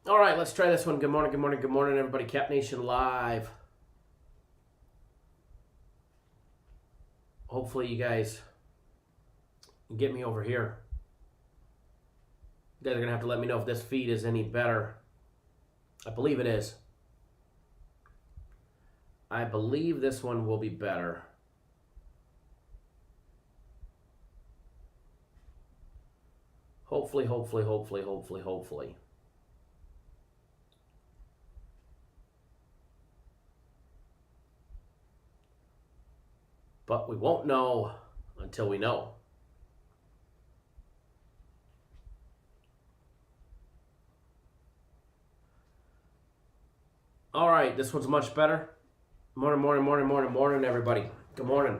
All right, let's try this one. Good morning, everybody. Cap Nation Live. Hopefully you guys can get me over here. You guys are going to have to let me know if this feed is any better. I believe it is. I believe this one will be better. Hopefully. But we won't know until we know. All right, this one's much better. Morning, everybody. Good morning.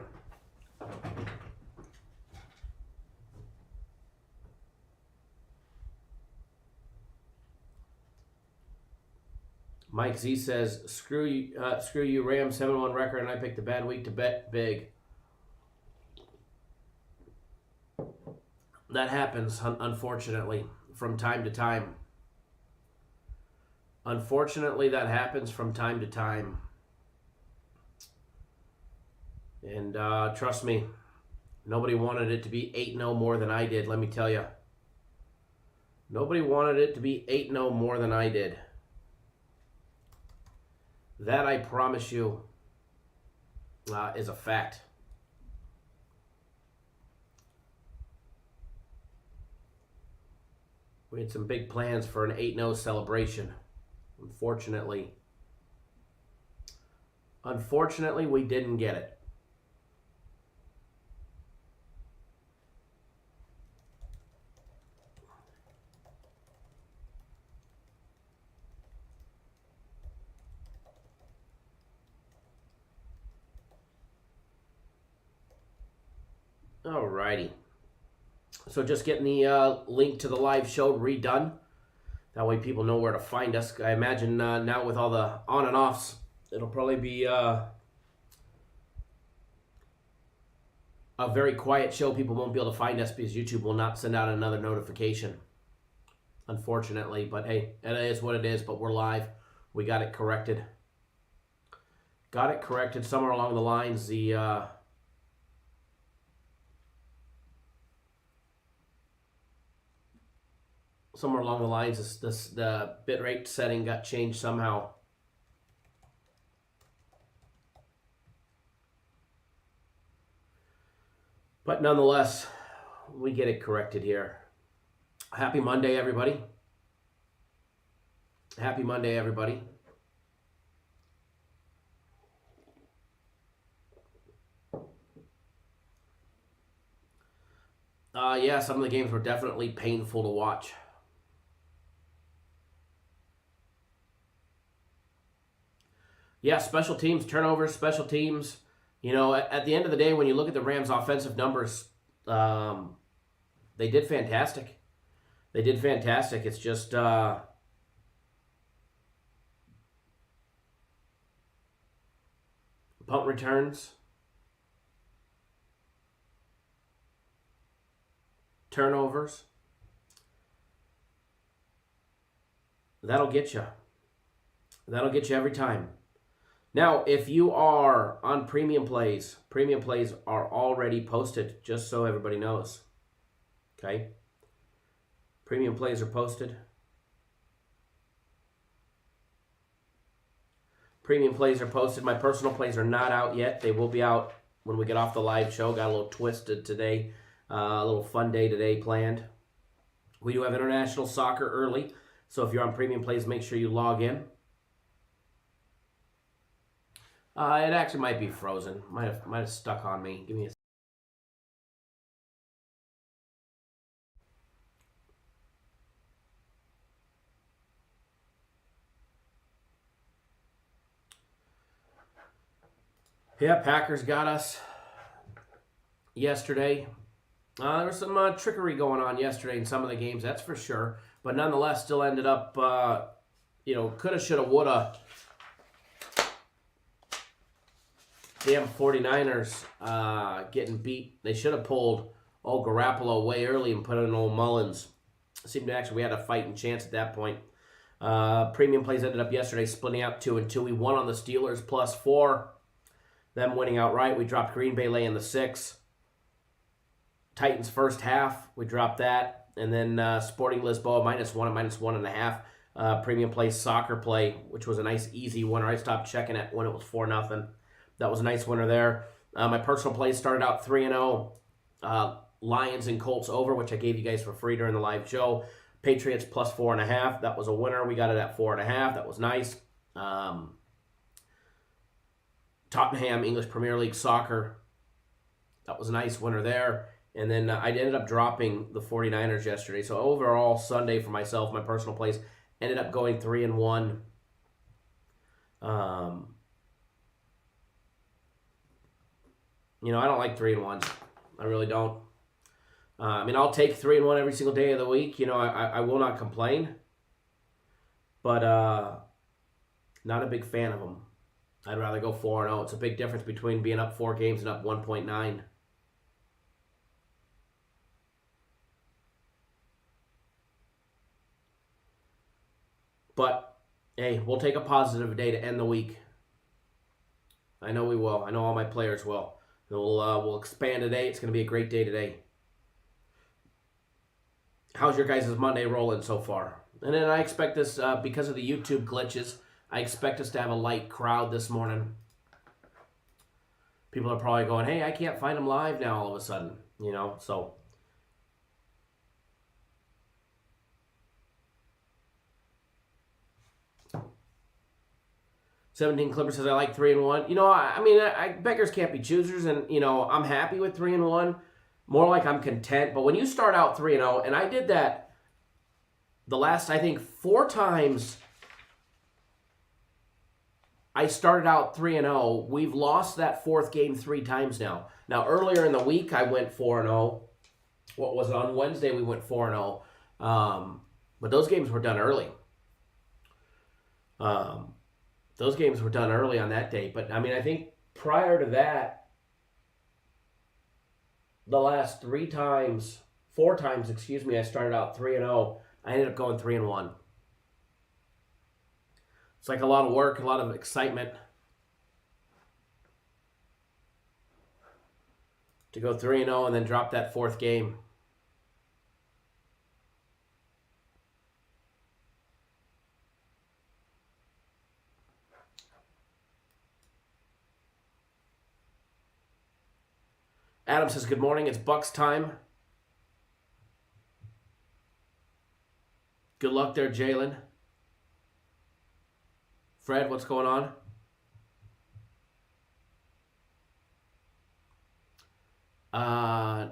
Mike Z says, screw you, Rams 7-1 record, and I picked a bad week to bet big. That happens, unfortunately, from time to time. Unfortunately, that happens from time to time. And trust me, nobody wanted it to be 8-0 more than I did, let me tell you. Nobody wanted it to be 8-0 more than I did. That, I promise you, is a fact. We had some big plans for an 8-0 celebration. Unfortunately, we didn't get it. Alrighty. So just getting the link to the live show redone. That way people know where to find us. I imagine now with all the on and offs, it'll probably be a very quiet show. People won't be able to find us because YouTube will not send out another notification, unfortunately. But hey, it is what it is, but we're live. We got it corrected. Somewhere along the lines. Somewhere along the lines, the bitrate setting got changed somehow. But nonetheless, we get it corrected here. Happy Monday, everybody. Happy Monday, everybody. Yeah, some of the games were definitely painful to watch. Yeah, special teams, turnovers, special teams. You know, at the end of the day, when you look at the Rams' offensive numbers, they did fantastic. It's just punt returns, turnovers. That'll get you. That'll get you every time. Now, if you are on premium plays are already posted, just so everybody knows. Okay? Premium plays are posted. My personal plays are not out yet. They will be out when we get off the live show. Got a little twisted today. A little fun day today planned. We do have international soccer early. So if you're on premium plays, make sure you log in. It actually might be frozen. Might have stuck on me. Give me a second. Yeah, Packers got us yesterday. There was some trickery going on yesterday in some of the games, that's for sure. But nonetheless, still ended up, coulda, shoulda, woulda. Damn 49ers getting beat. They should have pulled old Garoppolo way early and put in old Mullins. It seemed to actually we had a fighting chance at that point. Premium plays ended up yesterday splitting out 2-2. We won on the Steelers +4. Them winning outright. We dropped Green Bay laying the 6. Titans first half. We dropped that. And then Sporting Lisboa -1 and -1.5. Premium play soccer play, which was a nice easy winner. I stopped checking it when it was 4-0. That was a nice winner there. My personal plays started out 3-0. Lions and Colts over, which I gave you guys for free during the live show. Patriots +4.5. That was a winner. We got it at 4.5. That was nice. Tottenham, English Premier League Soccer. That was a nice winner there. And then I ended up dropping the 49ers yesterday. So overall, Sunday for myself, my personal plays, ended up going 3-1. I don't like 3-1s. I really don't. I'll take 3-1 every single day of the week. I will not complain. But not a big fan of them. I'd rather go 4-0. It's a big difference between being up 4 games and up 1.9. But, hey, we'll take a positive day to end the week. I know we will. I know all my players will. We'll expand today. It's going to be a great day today. How's your guys' Monday rolling so far? And then I expect this, because of the YouTube glitches, I expect us to have a light crowd this morning. People are probably going, hey, I can't find them live now all of a sudden. So. 17 Clipper says, I like 3-1. Beggars can't be choosers, and, I'm happy with 3-1. More like I'm content. But when you start out 3-0, and I did that the last, I think, 4 times I started out 3-0. We've lost that 4th game 3 times now. Now, earlier in the week, I went 4-0. What was it? On Wednesday, we went 4-0. But those games were done early. Those games were done early on that day. But, I think prior to that, the last 4 times, I started out 3-0. I ended up going 3-1. It's like a lot of work, a lot of excitement to go 3-0 and then drop that 4th game. Adam says, good morning. It's Bucks time. Good luck there, Jalen. Fred, what's going on? I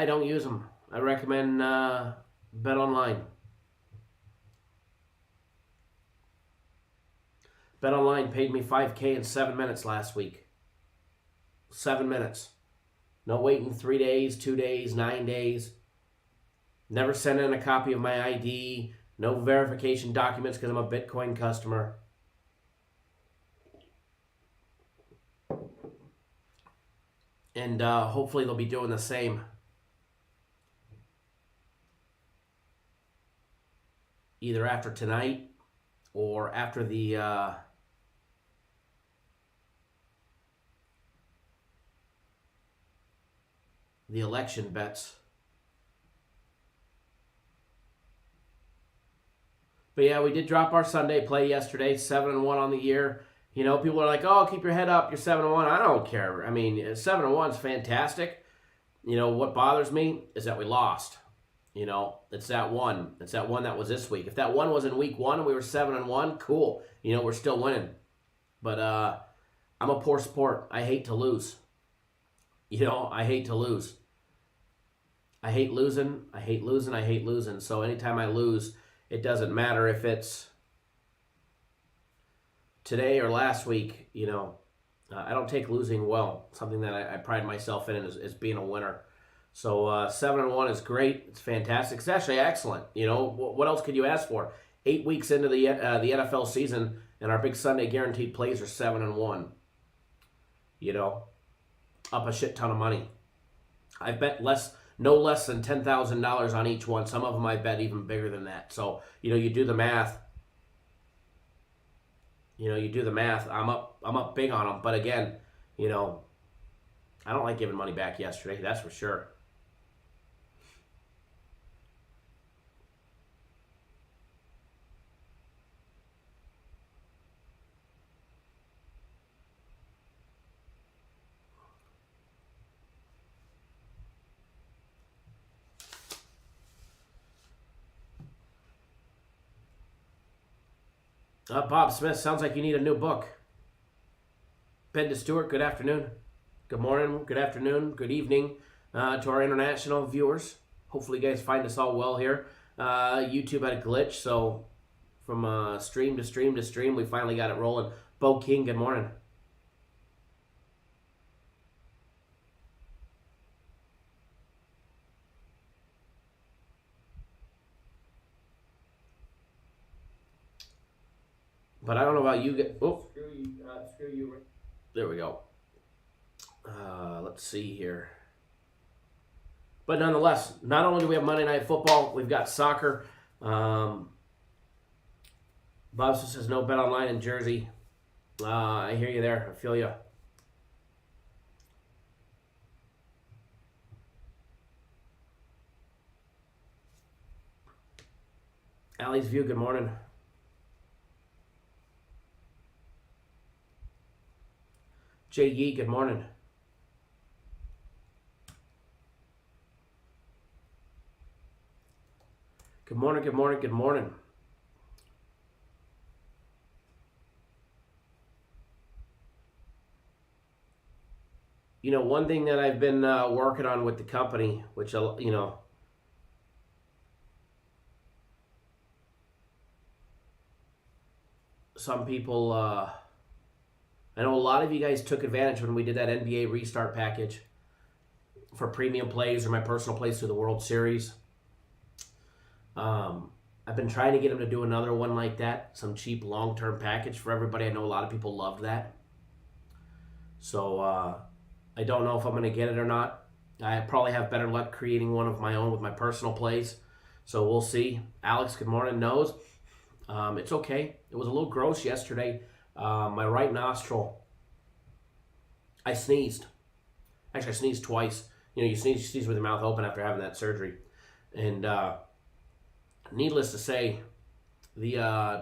don't use them. I recommend Bet Online. Bet Online paid me $5K in 7 minutes last week. 7 minutes. No waiting 3 days, 2 days, 9 days. Never sent in a copy of my ID. No verification documents because I'm a Bitcoin customer. And hopefully they'll be doing the same. Either after tonight or after the election bets. But yeah, we did drop our Sunday play yesterday, 7-1 on the year. People are like, oh, keep your head up, you're 7-1. I don't care. 7-1 is fantastic. What bothers me is that we lost. It's that one. It's that one that was this week. If that one was in week 1 and we were 7-1, cool. We're still winning. But I'm a poor sport. I hate to lose. I hate to lose. I hate losing. I hate losing. I hate losing. So anytime I lose, it doesn't matter if it's today or last week. I don't take losing well. Something that I pride myself in is being a winner. So 7-1 is great. It's fantastic. It's actually excellent. What else could you ask for? 8 weeks into the NFL season, and our big Sunday guaranteed plays are 7-1. Up a shit ton of money. I've bet less no less than $10,000 on each one. Some of them I bet even bigger than that. So, you do the math. You do the math. I'm up big on them. But again, I don't like giving money back yesterday. That's for sure. Bob Smith, sounds like you need a new book. Ben DeStewart, good afternoon. Good morning, good afternoon, good evening to our international viewers. Hopefully you guys find us all well here. YouTube had a glitch, so from stream to stream to stream, we finally got it rolling. Bo King, good morning. But I don't know about you. Oh, screw you. There we go. Let's see here. But nonetheless, not only do we have Monday Night Football, we've got soccer. Bob says no bet online in Jersey. I hear you there. I feel you. Alley's View, good morning. Jay Yee, good morning. Good morning, good morning, good morning. One thing that I've been working on with the company, which, some people, I know a lot of you guys took advantage when we did that NBA restart package for premium plays or my personal plays through the World Series. I've been trying to get them to do another one like that, some cheap long-term package for everybody. I know a lot of people loved that. So I don't know if I'm going to get it or not. I probably have better luck creating one of my own with my personal plays. So we'll see. Alex, good morning, knows. It's okay. It was a little gross yesterday. My right nostril, I sneezed. Actually, I sneezed twice. You sneeze with your mouth open after having that surgery. And needless to say, the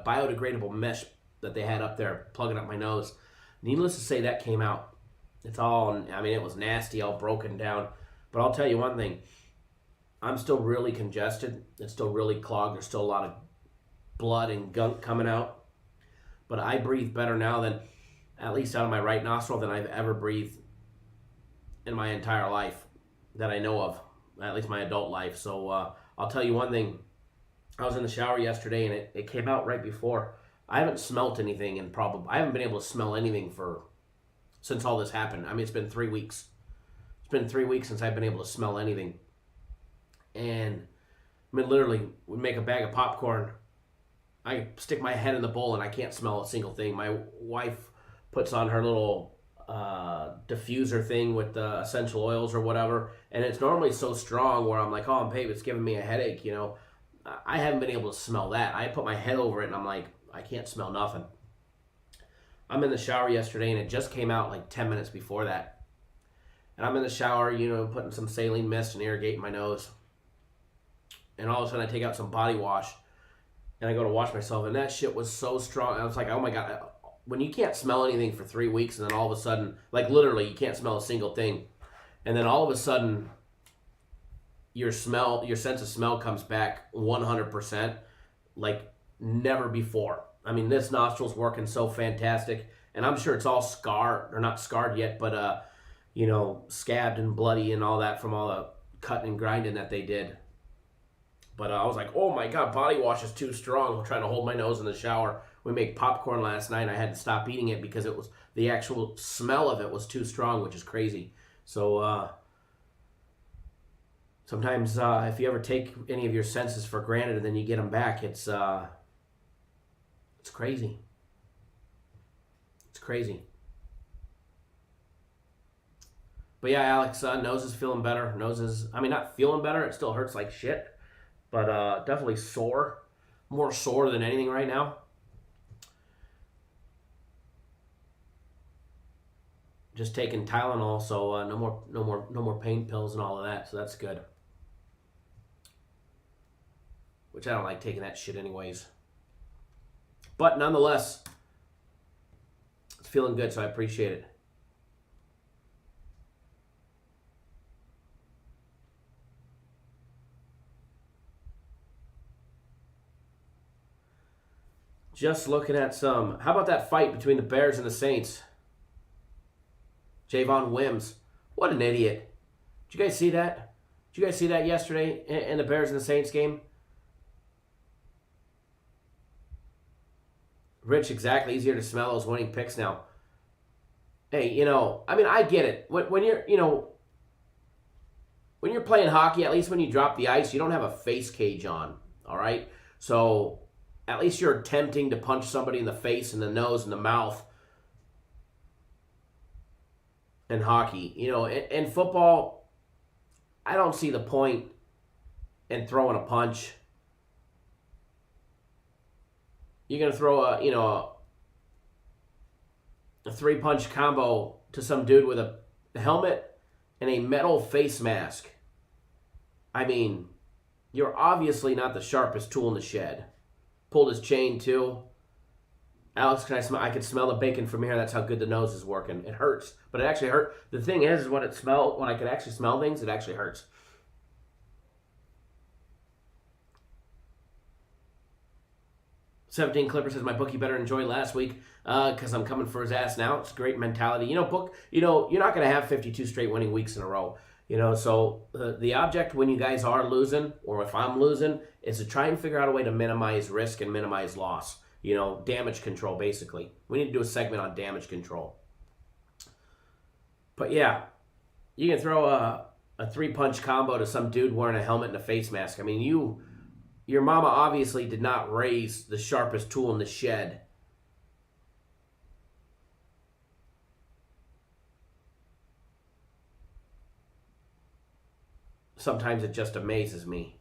biodegradable mesh that they had up there plugging up my nose, needless to say, that came out. It was nasty, all broken down. But I'll tell you one thing. I'm still really congested. It's still really clogged. There's still a lot of blood and gunk coming out. But I breathe better now than, at least out of my right nostril, than I've ever breathed in my entire life that I know of, at least my adult life. So I'll tell you one thing. I was in the shower yesterday and it came out right before. I haven't smelt anything and I haven't been able to smell anything since all this happened. It's been 3 weeks. It's been 3 weeks since I've been able to smell anything. And literally, we make a bag of popcorn. I stick my head in the bowl and I can't smell a single thing. My wife puts on her little diffuser thing with the essential oils or whatever, and it's normally so strong where I'm like, oh, babe, it's giving me a headache, I haven't been able to smell that. I put my head over it and I'm like, I can't smell nothing. I'm in the shower yesterday and it just came out like 10 minutes before that. And I'm in the shower, putting some saline mist and irrigating my nose. And all of a sudden I take out some body wash and I go to wash myself, and that shit was so strong. I was like, oh my God. When you can't smell anything for 3 weeks and then all of a sudden, like literally you can't smell a single thing. And then all of a sudden your sense of smell comes back 100% like never before. This nostril's working so fantastic, and I'm sure it's all scarred, or not scarred yet, but scabbed and bloody and all that from all the cutting and grinding that they did. But I was like, oh my God, body wash is too strong. I'm trying to hold my nose in the shower. We made popcorn last night. I had to stop eating it because the actual smell of it was too strong, which is crazy. So sometimes if you ever take any of your senses for granted and then you get them back, it's crazy. It's crazy. But yeah, Alex, nose is feeling better. Not feeling better. It still hurts like shit. But definitely sore. More sore than anything right now. Just taking Tylenol, so no more pain pills and all of that. So that's good. Which I don't like taking that shit anyways. But nonetheless, it's feeling good, so I appreciate it. Just looking at some. How about that fight between the Bears and the Saints? Javon Wims. What an idiot. Did you guys see that? Did you guys see that yesterday in the Bears and the Saints game? Rich, exactly. Easier to smell those winning picks now. Hey, I get it. When you're playing hockey, at least when you drop the ice, you don't have a face cage on, all right? So at least you're attempting to punch somebody in the face and the nose and the mouth in hockey. In football, I don't see the point in throwing a punch. You're going to throw a 3-punch combo to some dude with a helmet and a metal face mask. I mean, you're obviously not the sharpest tool in the shed. Pulled his chain too. Alex, can I smell? I can smell the bacon from here. That's how good the nose is working. It hurts, but it actually hurts. The thing is when I can actually smell things, it actually hurts. 17 Clipper says my bookie better enjoy last week because I'm coming for his ass now. It's a great mentality. You're not going to have 52 straight winning weeks in a row. So the object when you guys are losing, or if I'm losing, is to try and figure out a way to minimize risk and minimize loss. Damage control, basically. We need to do a segment on damage control. But yeah, you can throw a 3-punch combo to some dude wearing a helmet and a face mask. I mean, your mama obviously did not raise the sharpest tool in the shed. Sometimes it just amazes me.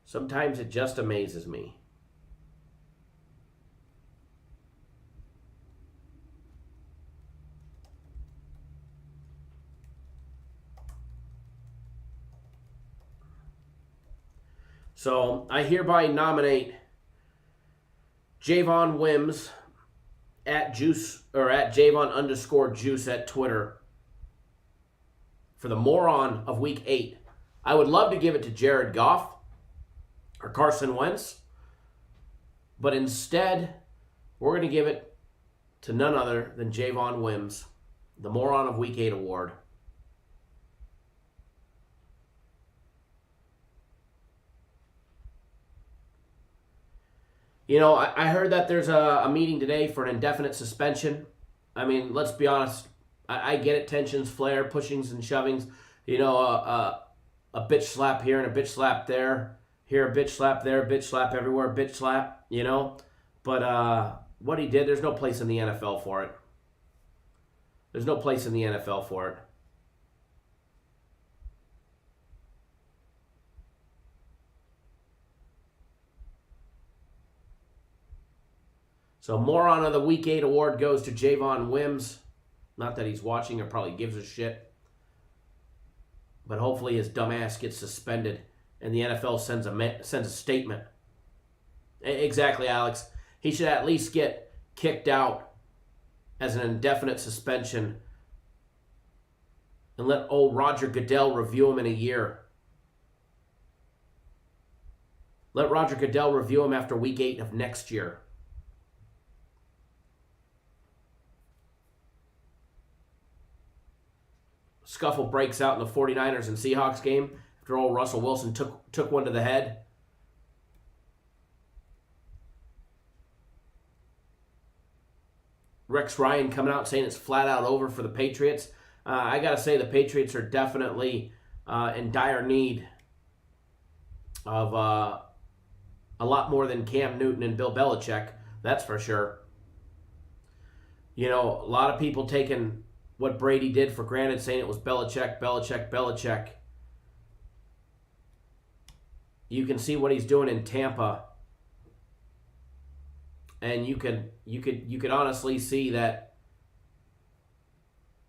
Sometimes it just amazes me. So I hereby nominate Javon Wims at Javon_Juice at Twitter for the moron of week 8. I would love to give it to Jared Goff or Carson Wentz, but instead we're going to give it to none other than Javon Wims, the moron of week 8 award. I heard that there's a meeting today for an indefinite suspension. I mean, let's be honest. I get it. Tensions, flare, pushings and shovings. A bitch slap here and a bitch slap there. Here a bitch slap, there a bitch slap, everywhere a bitch slap. But what he did, there's no place in the NFL for it. There's no place in the NFL for it. So moron of the week 8 award goes to Javon Wims. Not that he's watching or probably gives a shit. But hopefully his dumb ass gets suspended and the NFL sends a statement. Exactly, Alex. He should at least get kicked out as an indefinite suspension and let old Roger Goodell review him in a year. Let Roger Goodell review him after week 8 of next year. Scuffle breaks out in the 49ers and Seahawks game after old Russell Wilson took one to the head. Rex Ryan coming out saying it's flat out over for the Patriots. I got to say the Patriots are definitely in dire need of A lot more than Cam Newton and Bill Belichick, that's for sure. You know, a lot of people taking what Brady did for granted, saying it was Belichick, Belichick, Belichick. You can see what he's doing in Tampa, and you could honestly see that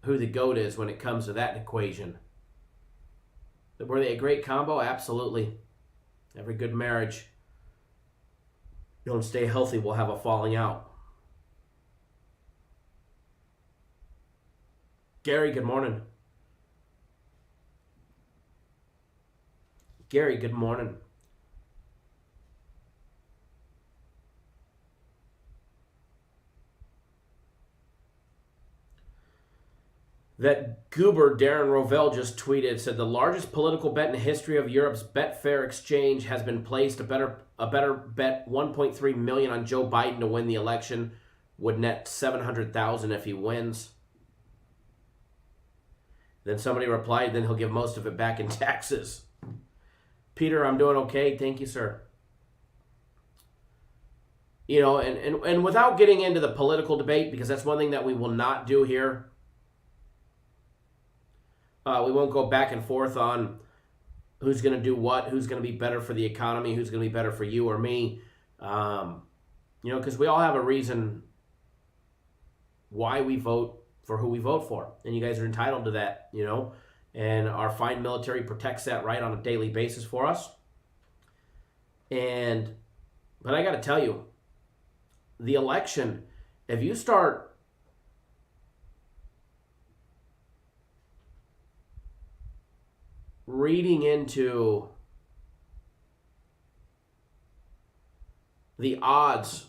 who the GOAT is when it comes to that equation. Were they a great combo? Absolutely. Every good marriage, you don't stay healthy, will have a falling out. Gary, good morning. Gary, good morning. That goober Darren Rovell just tweeted, said the largest political bet in the history of Europe's Betfair exchange has been placed. A better bet, 1.3 million on Joe Biden to win the election, would net 700,000 if he wins. Then somebody replied, then he'll give most of it back in taxes. Peter, I'm doing okay. Thank you, sir. You know, and without getting into the political debate, because that's one thing that we will not do here. We won't go back and forth on who's going to do what, who's going to be better for the economy, who's going to be better for you or me. You know, because we all have a reason why we vote for who we vote for. And you guys are entitled to that, you know. And our fine military protects that right on a daily basis for us. But I got to tell you, the election, if you start reading into the odds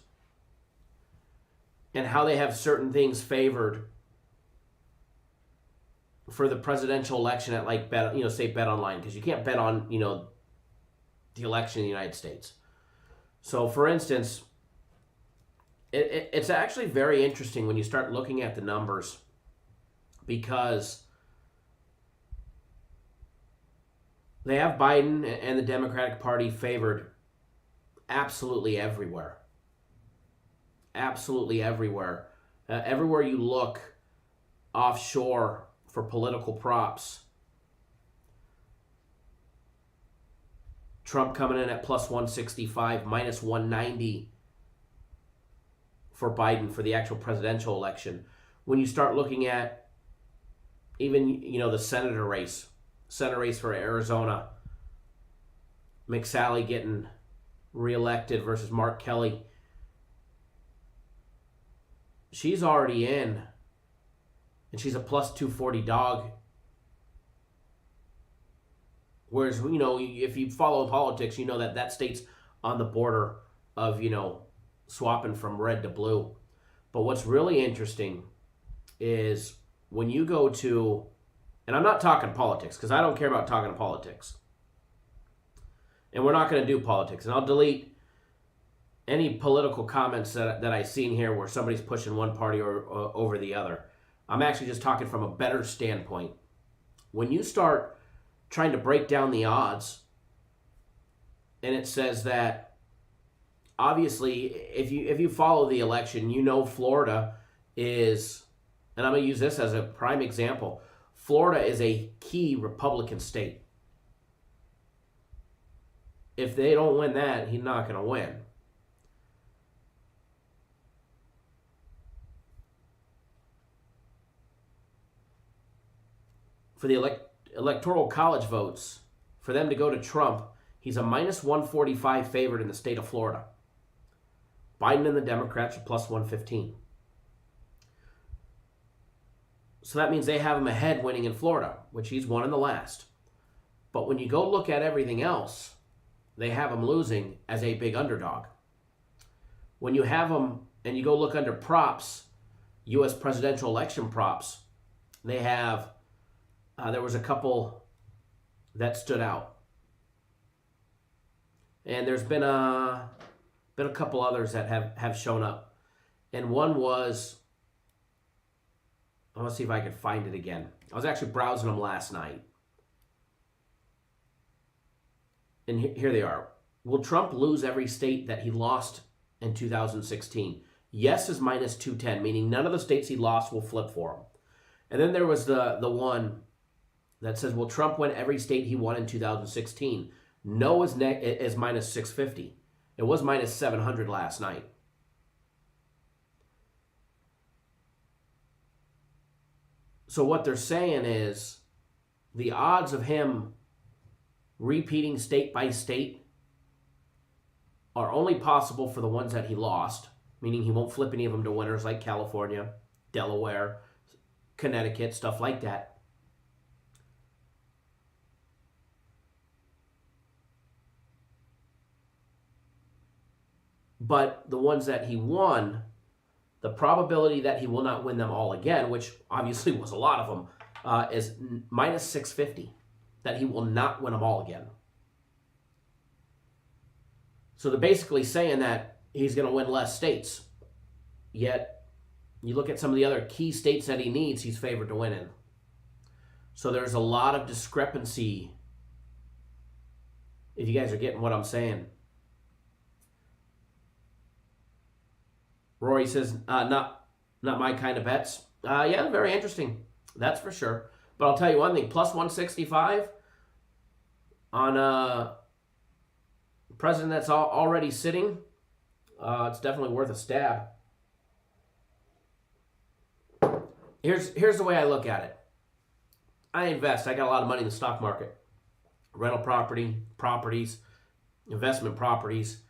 and how they have certain things favored for the presidential election at like bet, you know, say Bet Online, because you can't bet on, you know, the election in the United States. So for instance, it's actually very interesting when you start looking at the numbers, because they have Biden and the Democratic Party favored absolutely everywhere. Absolutely everywhere. Everywhere you look offshore for political props. Trump coming in at plus 165, minus 190 for Biden for the actual presidential election. When you start looking at even, you know, the Senate race for Arizona, McSally getting reelected versus Mark Kelly, she's already in, and she's a plus 240 dog. Whereas, you know, if you follow politics, you know that state's on the border of, you know, swapping from red to blue. But what's really interesting is when you go to, and I'm not talking politics because I don't care about talking politics. And we're not going to do politics. And I'll delete any political comments that I seen here where somebody's pushing one party or over the other. I'm actually just talking from a better standpoint. When you start trying to break down the odds, and it says that obviously if you follow the election, you know Florida is, and I'm going to use this as a prime example, Florida is a key Republican state. If they don't win that, he's not going to win. For the electoral college votes, for them to go to Trump, he's a minus 145 favorite in the state of Florida. Biden and the Democrats are plus 115. So that means they have him ahead winning in Florida, which he's won in the last. But when you go look at everything else, they have him losing as a big underdog. When you have him, and you go look under props, U.S. presidential election props, they have, there was a couple that stood out. And there's been a couple others that have shown up. And one was, I want to see if I can find it again. I was actually browsing them last night. And here they are. Will Trump lose every state that he lost in 2016? Yes is minus 210, meaning none of the states he lost will flip for him. And then there was the one that says, will Trump win every state he won in 2016? No is minus 650. It was minus 700 last night. So what they're saying is the odds of him repeating state by state are only possible for the ones that he lost, meaning he won't flip any of them to winners like California, Delaware, Connecticut, stuff like that. But the ones that he won, the probability that he will not win them all again, which obviously was a lot of them, is minus 650, that he will not win them all again. So they're basically saying that he's going to win less states. Yet, you look at some of the other key states that he needs, he's favored to win in. So there's a lot of discrepancy, if you guys are getting what I'm saying. Rory says, not my kind of bets. Yeah, very interesting. That's for sure. But I'll tell you one thing, plus 165 on a president that's already sitting, it's definitely worth a stab. Here's the way I look at it. I invest. I got a lot of money in the stock market. Rental properties, investment properties.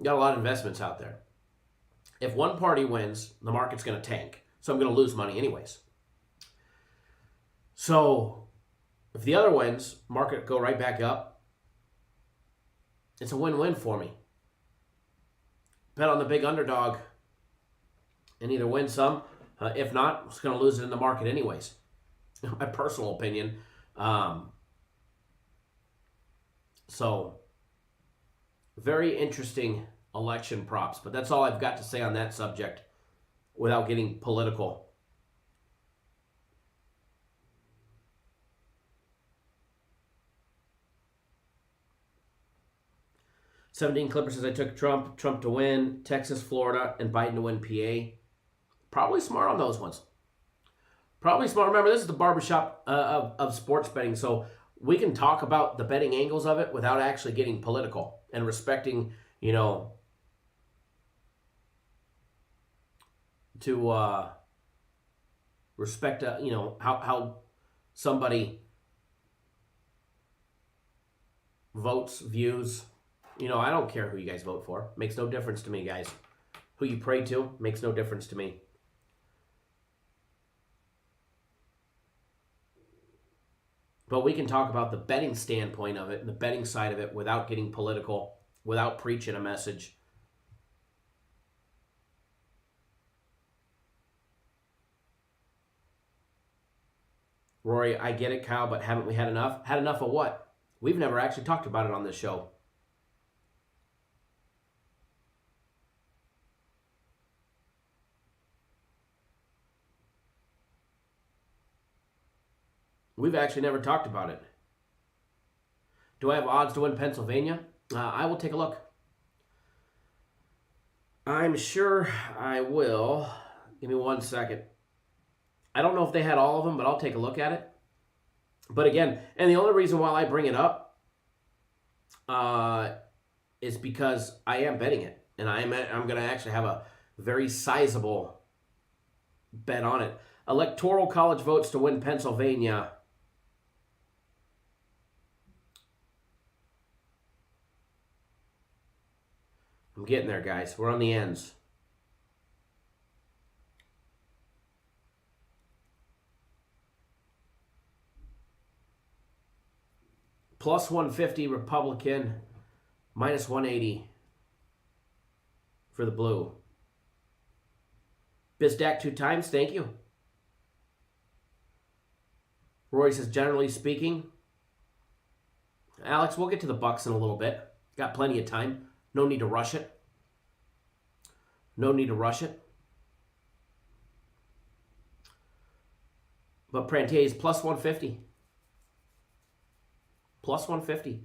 Got a lot of investments out there. If one party wins, the market's going to tank. So I'm going to lose money anyways. So if the other wins, market go right back up. It's a win-win for me. Bet on the big underdog and either win some. If not, it's going to lose it in the market anyways. My personal opinion. So very interesting election props, but that's all I've got to say on that subject without getting political. $17 Clipper says I took Trump to win, Texas, Florida, and Biden to win PA. Probably smart on those ones. Probably smart. Remember, this is the barbershop of sports betting, so we can talk about the betting angles of it without actually getting political and respecting, to respect, how somebody votes, views. I don't care who you guys vote for. Makes no difference to me, guys. Who you pray to makes no difference to me. But we can talk about the betting standpoint of it and the betting side of it without getting political, without preaching a message. Rory, I get it, Kyle, but haven't we had enough? Had enough of what? We've never actually talked about it on this show. We've actually never talked about it. Do I have odds to win Pennsylvania? I will take a look. I'm sure I will. Give me 1 second. I don't know if they had all of them, but I'll take a look at it. But again, and the only reason why I bring it up is because I am betting it. And I'm going to actually have a very sizable bet on it. Electoral college votes to win Pennsylvania. I'm getting there, guys. We're on the ends. Plus 150 Republican, minus 180 for the blue. Bizdak 2 times, thank you. Roy says, generally speaking. Alex, we'll get to the Bucks in a little bit. Got plenty of time. No need to rush it. No need to rush it. But Prantier's plus 150. Plus 150.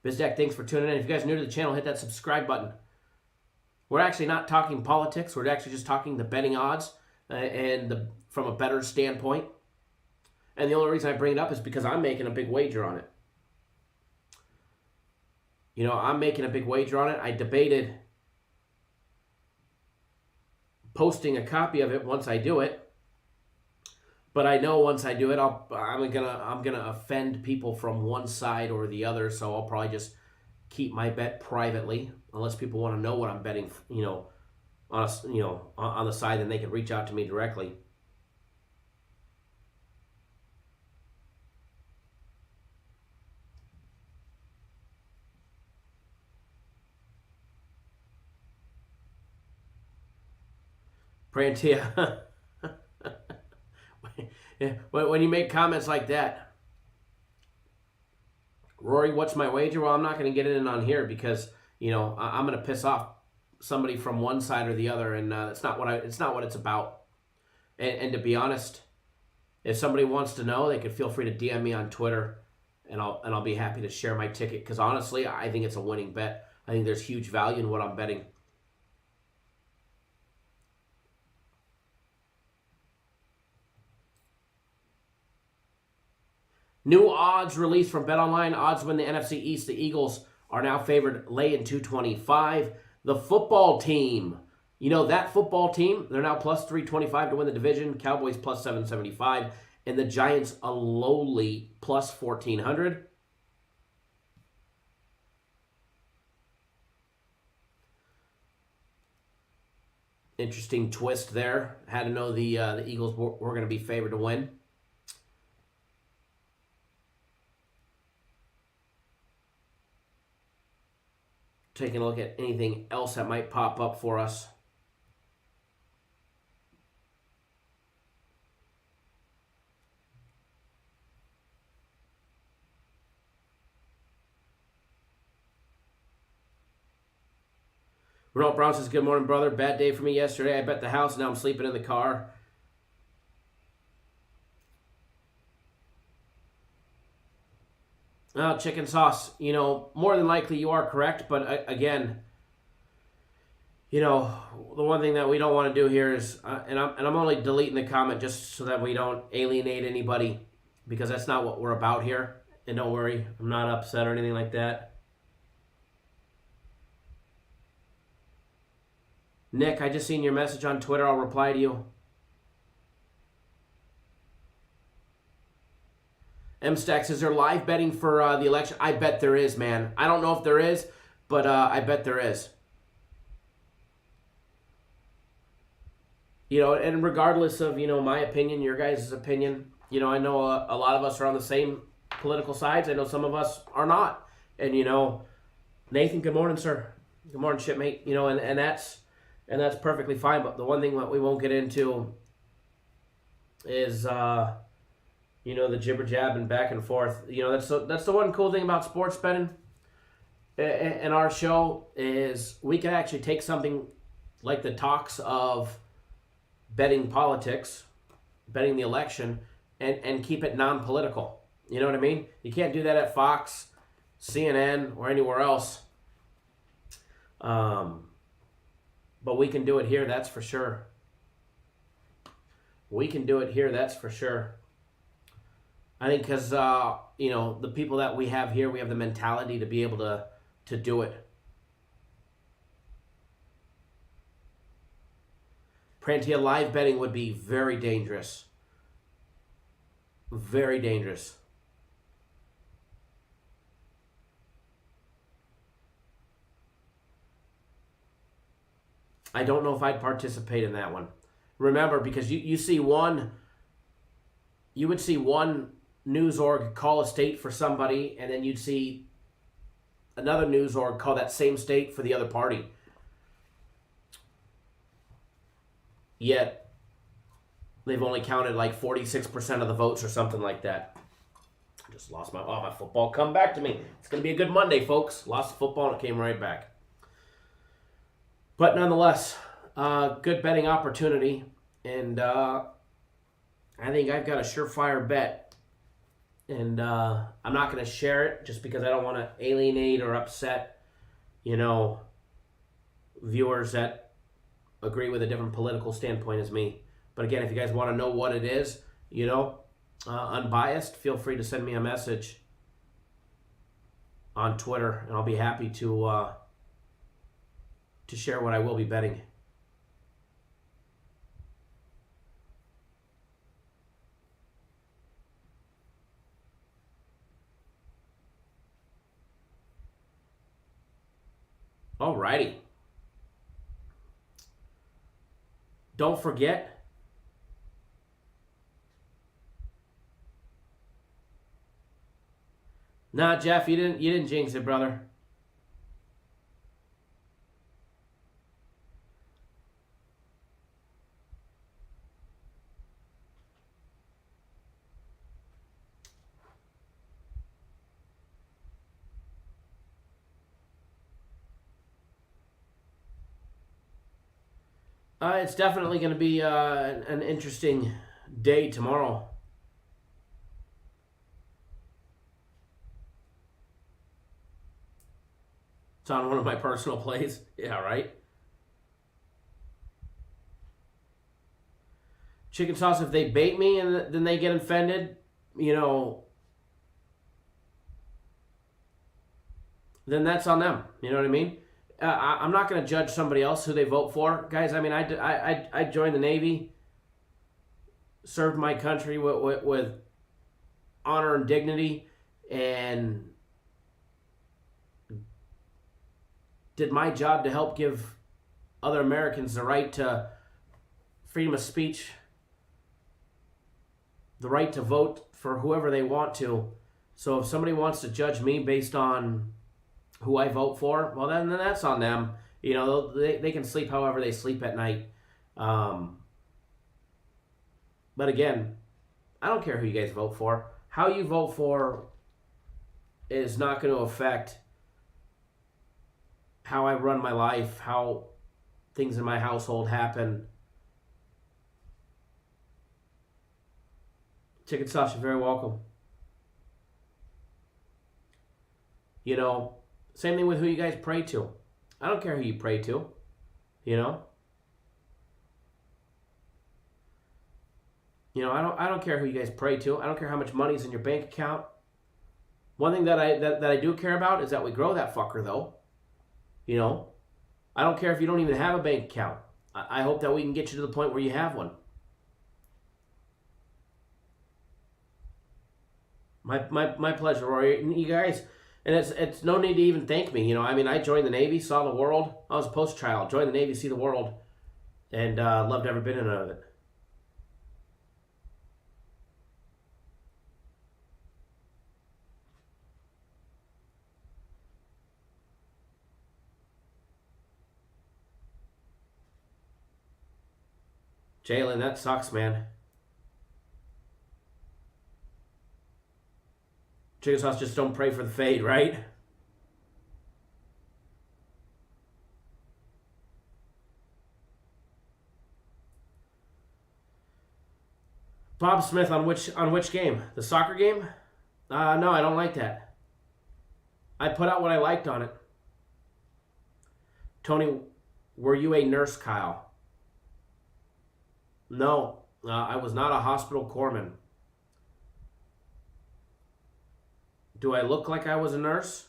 BizDeck, thanks for tuning in. If you guys are new to the channel, hit that subscribe button. We're actually not talking politics. We're actually just talking the betting odds from a bettor's standpoint. And the only reason I bring it up is because I'm making a big wager on it. I'm making a big wager on it. I debated posting a copy of it once I do it. But I know once I do it, I'm gonna offend people from one side or the other. So I'll probably just keep my bet privately, unless people want to know what I'm betting. On the side, then they can reach out to me directly. Prantia. When you make comments like that, Rory, what's my wager? Well, I'm not going to get it in on here because I'm going to piss off somebody from one side or the other, and it's not what it's about. And to be honest, if somebody wants to know, they can feel free to DM me on Twitter, and I'll be happy to share my ticket. Because honestly, I think it's a winning bet. I think there's huge value in what I'm betting. New odds released from BetOnline. Odds win the NFC East. The Eagles are now favored lay in 225. The football team, that football team, they're now plus 325 to win the division. Cowboys plus 775. And the Giants a lowly plus 1,400. Interesting twist there. Had to know the Eagles were going to be favored to win. Taking a look at anything else that might pop up for us. Renault Brown says, good morning, brother. Bad day for me yesterday. I bet the house. Now I'm sleeping in the car. Chicken sauce, more than likely you are correct. But again, the one thing that we don't want to do here is, and I'm only deleting the comment just so that we don't alienate anybody, because that's not what we're about here. And don't worry, I'm not upset or anything like that. Nick, I just seen your message on Twitter. I'll reply to you. M-Stacks, is there live betting for the election? I bet there is, man. I don't know if there is, but I bet there is. And regardless of, my opinion, your guys' opinion, I know a lot of us are on the same political sides. I know some of us are not. And, Nathan, good morning, sir. Good morning, shipmate. And that's perfectly fine. But the one thing that we won't get into is, the jibber jab and back and forth. That's the one cool thing about sports betting and our show is we can actually take something like the talks of betting politics, betting the election, and keep it non-political. You know what I mean? You can't do that at Fox, CNN, or anywhere else. But we can do it here, that's for sure. We can do it here, that's for sure. I think because, the people that we have here, we have the mentality to be able to do it. Prantia, live betting would be very dangerous. Very dangerous. I don't know if I'd participate in that one. Remember, because you would see one news org call a state for somebody, and then you'd see another news org call that same state for the other party. Yet, they've only counted like 46% of the votes or something like that. I just lost my football. Come back to me. It's going to be a good Monday, folks. Lost the football and it came right back. But nonetheless, good betting opportunity. And I think I've got a surefire bet And I'm not going to share it just because I don't want to alienate or upset, viewers that agree with a different political standpoint as me. But again, if you guys want to know what it is, unbiased, feel free to send me a message on Twitter, and I'll be happy to share what I will be betting. Alrighty. Don't forget, nah, Jeff, you didn't jinx it, brother. It's definitely going to be an interesting day tomorrow. It's on one of my personal plays. Yeah, right? Chicken sauce, if they bait me and then they get offended, then that's on them. You know what I mean? I'm not going to judge somebody else who they vote for. Guys, I mean, I joined the Navy, served my country with honor and dignity, and did my job to help give other Americans the right to freedom of speech, the right to vote for whoever they want to. So if somebody wants to judge me based on who I vote for, well, then that's on them. They can sleep however they sleep at night. But again, I don't care who you guys vote for. How you vote for is not going to affect how I run my life, how things in my household happen. Chicken sauce, you're very welcome. Same thing with who you guys pray to. I don't care who you pray to, I don't care who you guys pray to. I don't care how much money's in your bank account. One thing that I do care about is that we grow that fucker, though. I don't care if you don't even have a bank account. I hope that we can get you to the point where you have one. My pleasure, Rory. You guys, and it's no need to even thank me. I joined the Navy, saw the world. I was a poster child. Joined the Navy, see the world, and loved every bit of it. Jalen, that sucks, man. Chicken sauce, just don't pray for the fade, right? Bob Smith, on which game? The soccer game? No, I don't like that. I put out what I liked on it. Tony, were you a nurse, Kyle? No, I was not a hospital corpsman. Do I look like I was a nurse?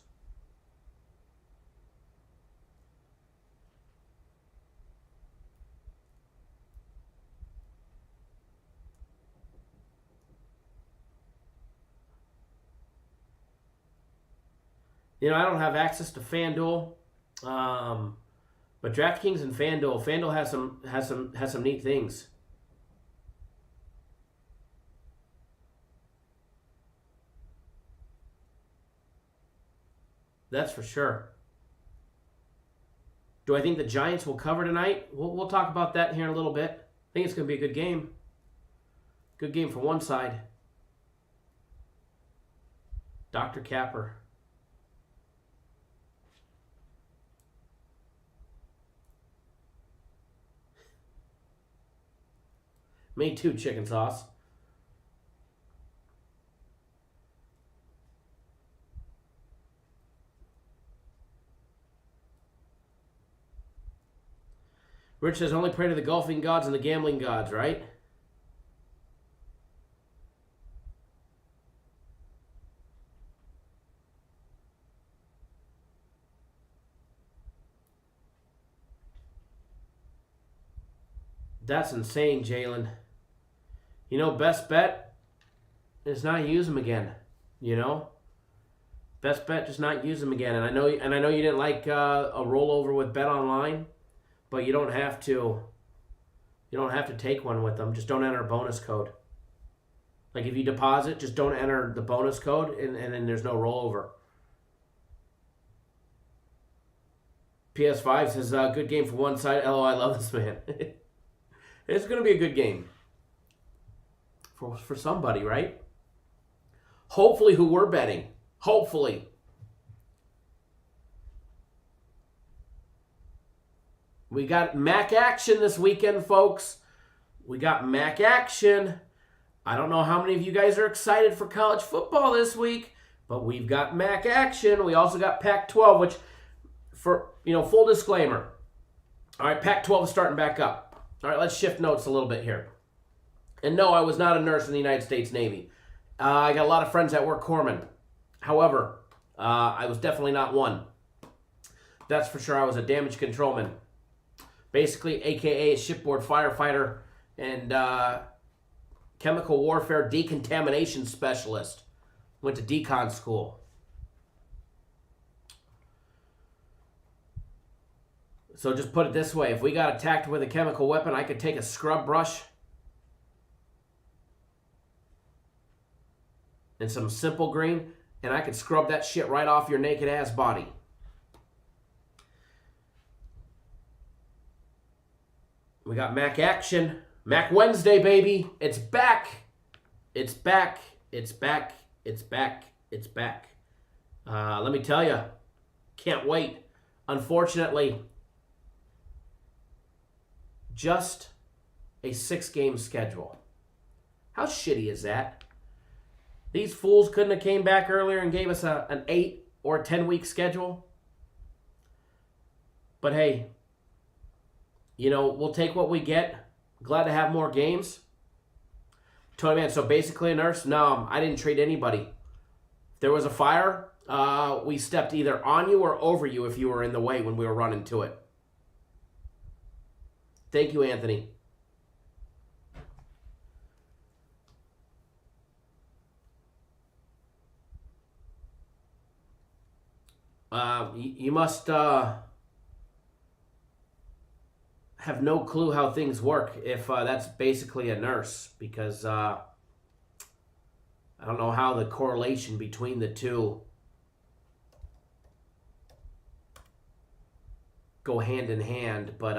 I don't have access to FanDuel, but DraftKings and FanDuel has some neat things. That's for sure. Do I think the Giants will cover tonight? We'll talk about that here in a little bit. I think it's going to be a good game. Good game for one side. Dr. Capper. Me too, chicken sauce. Rich says, only pray to the golfing gods and the gambling gods, right? That's insane, Jalen. You know, best bet is not use them again. You know, best bet just not use them again. And I know you didn't like a rollover with Bet Online, but you don't have to. You don't have to take one with them. Just don't enter a bonus code. Like if you deposit, just don't enter the bonus code, and then there's no rollover. PS5 says, good game for one side. LO, I love this man. It's going to be a good game for somebody, right? Hopefully who we're betting. Hopefully. We got MAC action this weekend, folks. We got MAC action. I don't know how many of you guys are excited for college football this week, but we've got MAC action. We also got Pac-12, which, for full disclaimer. All right, Pac-12 is starting back up. All right, let's shift notes a little bit here. And no, I was not a nurse in the United States Navy. I got a lot of friends that were corpsmen. However, I was definitely not one. That's for sure. I was a damage controlman. Basically, a.k.a. a shipboard firefighter and chemical warfare decontamination specialist. Went to decon school. So just put it this way. If we got attacked with a chemical weapon, I could take a scrub brush and some Simple Green, and I could scrub that shit right off your naked ass body. We got MAC action. MAC Wednesday, baby. It's back. It's back. It's back. It's back. It's back. Let me tell you, can't wait. Unfortunately, just a 6-game schedule. How shitty is that? These fools couldn't have came back earlier and gave us an 8 or a 10-week schedule. But hey, we'll take what we get. Glad to have more games. Tony Man, so basically a nurse? No, I didn't treat anybody. If there was a fire, we stepped either on you or over you if you were in the way when we were running to it. Thank you, Anthony. You must have no clue how things work if that's basically a nurse, because I don't know how the correlation between the two go hand in hand, but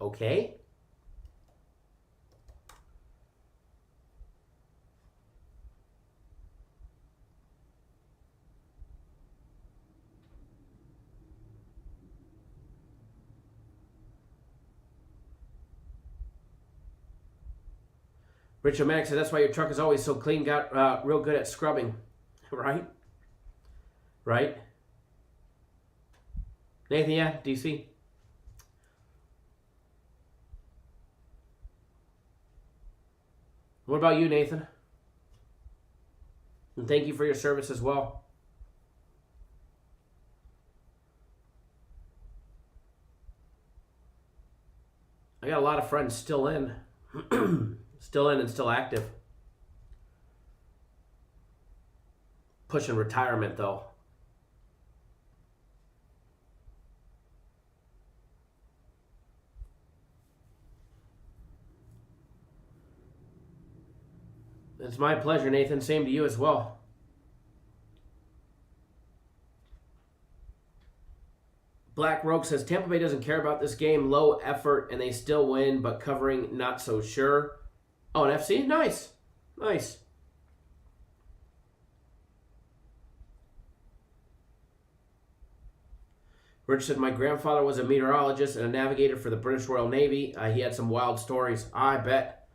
okay. Richard Mack said, that's why your truck is always so clean, got real good at scrubbing. Right? Right? Nathan, yeah, DC? What about you, Nathan? And thank you for your service as well. I got a lot of friends still in. Still in and still active. Pushing retirement, though. It's my pleasure, Nathan. Same to you as well. Black Rogue says, Tampa Bay doesn't care about this game. Low effort, and they still win, but covering, not so sure. Oh, an FC? Nice. Nice. Rich said, my grandfather was a meteorologist and a navigator for the British Royal Navy. He had some wild stories. I bet.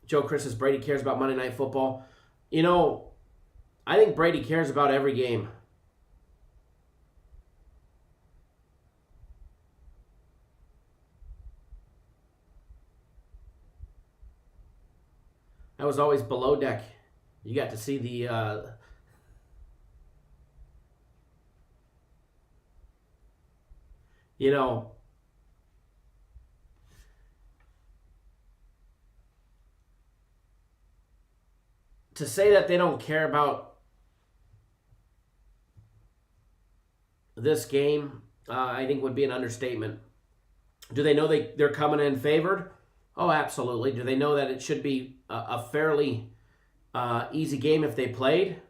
Joe Chris says, Brady cares about Monday Night Football. I think Brady cares about every game. That was always below deck. You got to see the you know, to say that they don't care about this game, I think would be an understatement. Do they know they're coming in favored? Oh, absolutely. Do they know that it should be a fairly easy game if they played?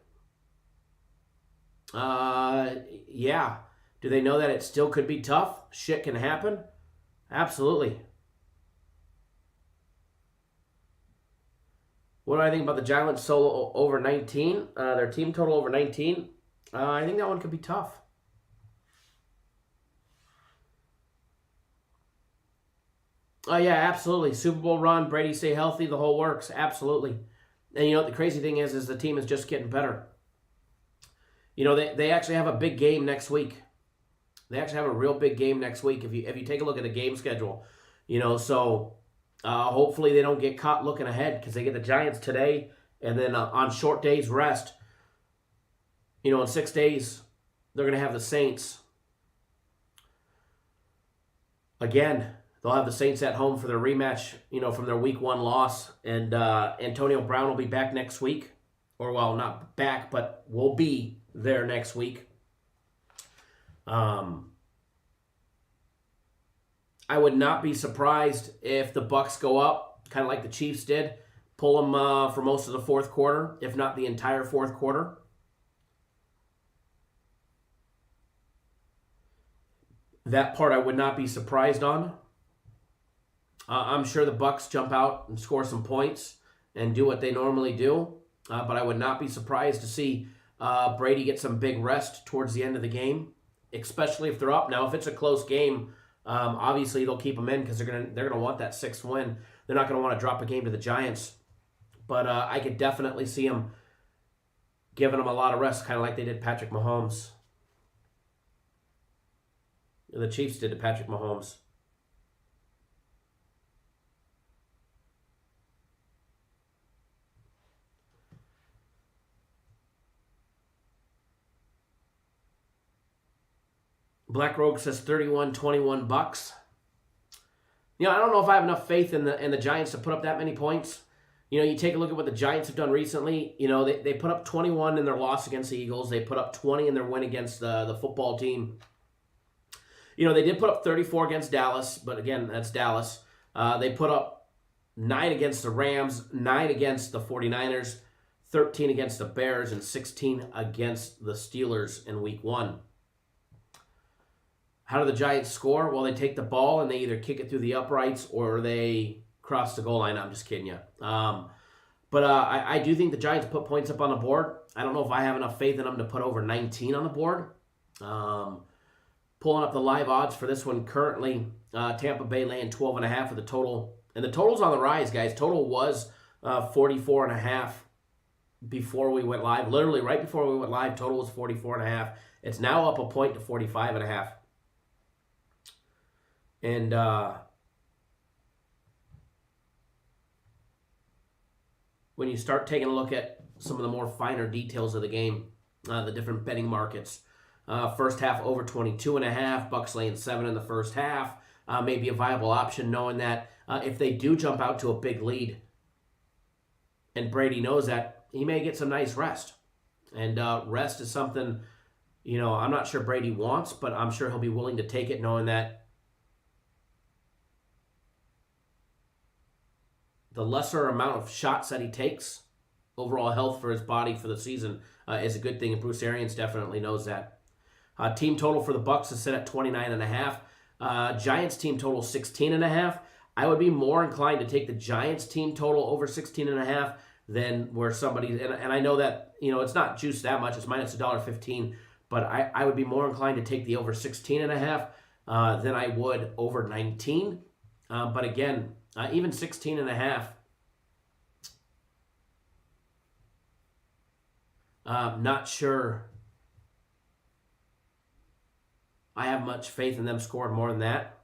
Yeah. Do they know that it still could be tough? Shit can happen? Absolutely. What do I think about the Giants solo over 19? Their team total over 19? I think that one could be tough. Oh, yeah, absolutely. Super Bowl run, Brady stay healthy, the whole works. Absolutely. And you know what the crazy thing is the team is just getting better. You know, they actually have a big game next week. They actually have a real big game next week if you take a look at the game schedule. You know, so hopefully they don't get caught looking ahead because they get the Giants today and then on short days rest. You know, in 6 days, they're going to have the Saints. Again, they'll have the Saints at home for their rematch, you know, from their week 1 loss. And Antonio Brown will be back next week. Or, well, not back, but will be there next week. I would not be surprised if the Bucs go up, kind of like the Chiefs did, pull them for most of the fourth quarter, if not the entire fourth quarter. That part I would not be surprised on. I'm sure the Bucs jump out and score some points and do what they normally do, but I would not be surprised to see Brady get some big rest towards the end of the game, especially if they're up. Now, if it's a close game, obviously they'll keep them in because they're gonna want that 6th win. They're not gonna want to drop a game to the Giants, but I could definitely see them giving them a lot of rest, kind of like they did Patrick Mahomes. The Chiefs did to Patrick Mahomes. Black Rogue says 31-21 Bucks. You know, I don't know if I have enough faith in the Giants to put up that many points. You know, you take a look at what the Giants have done recently. You know, they put up 21 in their loss against the Eagles. They put up 20 in their win against the football team. You know, they did put up 34 against Dallas, but again, that's Dallas. They put up 9 against the Rams, 9 against the 49ers, 13 against the Bears, and 16 against the Steelers in week 1. How do the Giants score? Well, they take the ball and they either kick it through the uprights or they cross the goal line. I'm just kidding you. But I do think the Giants put points up on the board. I don't know if I have enough faith in them to put over 19 on the board. Pulling up the live odds for this one currently, Tampa Bay laying 12.5 for the total. And the total's on the rise, guys. Total was 44.5 before we went live. Literally right before we went live, total was 44.5. It's now up a point to 45.5. And when you start taking a look at some of the more finer details of the game, the different betting markets, first half over 22.5, Bucks laying 7 in the first half, maybe a viable option knowing that if they do jump out to a big lead, and Brady knows that, he may get some nice rest. And rest is something, you know, I'm not sure Brady wants, but I'm sure he'll be willing to take it knowing that the lesser amount of shots that he takes, overall health for his body for the season is a good thing, and Bruce Arians definitely knows that. Team total for the Bucks is set at 29.5. Giants team total 16.5. I would be more inclined to take the Giants team total over 16.5 than where somebody, and I know that, you know, it's not juiced that much, it's minus $1.15, but I would be more inclined to take the over 16.5 than I would over 19. But again, even 16.5, not sure I have much faith in them scoring more than that.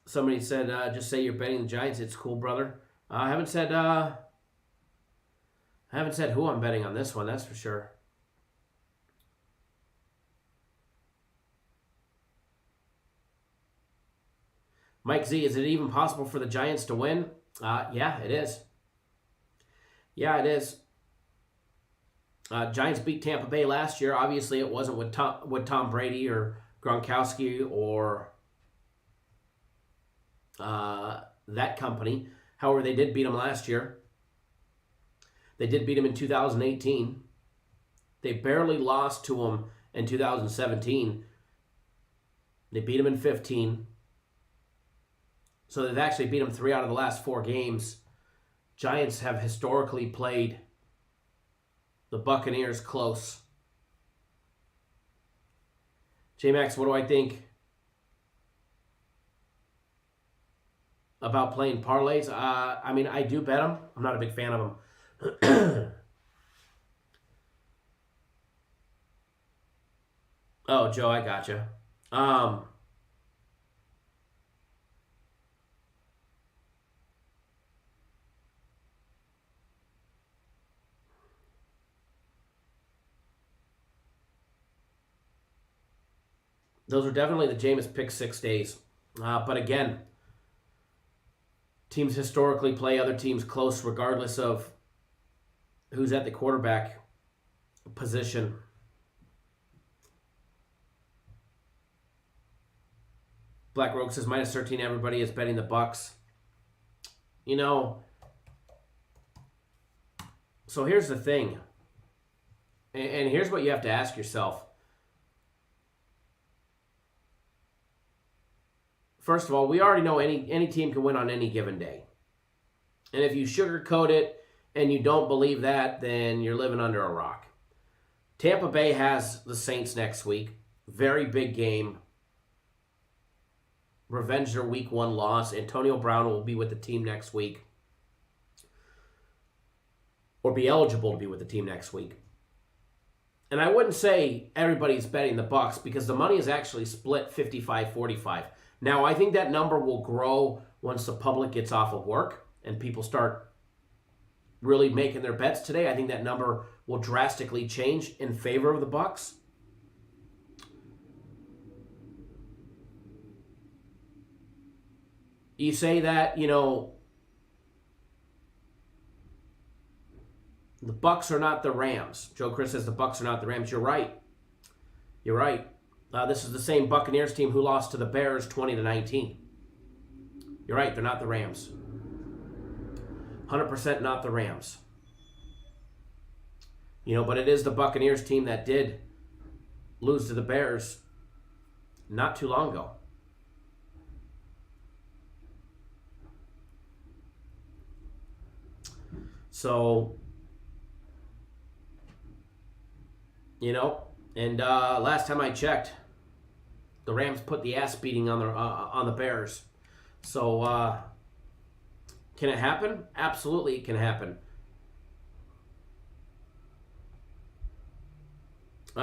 Somebody said, just say you're betting the Giants. It's cool, brother. I haven't said who I'm betting on this one, that's for sure. Mike Z, is it even possible for the Giants to win? Yeah, it is. Yeah, it is. Giants beat Tampa Bay last year. Obviously, it wasn't with Tom Brady or Gronkowski or that company. However, they did beat them last year. They did beat them in 2018. They barely lost to them in 2017. They beat them in 15. So they've actually beat them 3 out of the last 4 games. Giants have historically played the Buccaneers close. J-Max, what do I think about playing parlays? I mean, I do bet them. I'm not a big fan of them. Oh, Joe, I gotcha. Those are definitely the Jameis pick 6 days. But again, teams historically play other teams close regardless of who's at the quarterback position. Black Rogue says -13. Everybody is betting the Bucs. You know, so here's the thing. And here's what you have to ask yourself. First of all, we already know any team can win on any given day. And if you sugarcoat it and you don't believe that, then you're living under a rock. Tampa Bay has the Saints next week. Very big game. Revenge their week 1 loss. Antonio Brown will be with the team next week. Or be eligible to be with the team next week. And I wouldn't say everybody's betting the Bucs because the money is actually split 55-45. Now, I think that number will grow once the public gets off of work and people start really making their bets today. I think that number will drastically change in favor of the Bucs. You say that, you know, the Bucs are not the Rams. Joe Chris says the Bucs are not the Rams. You're right. You're right. This is the same Buccaneers team who lost to the Bears 20-19. You're right, they're not the Rams. 100% not the Rams. You know, but it is the Buccaneers team that did lose to the Bears not too long ago. So, you know, and last time I checked, the Rams put the ass beating on the Bears. So, can it happen? Absolutely, it can happen.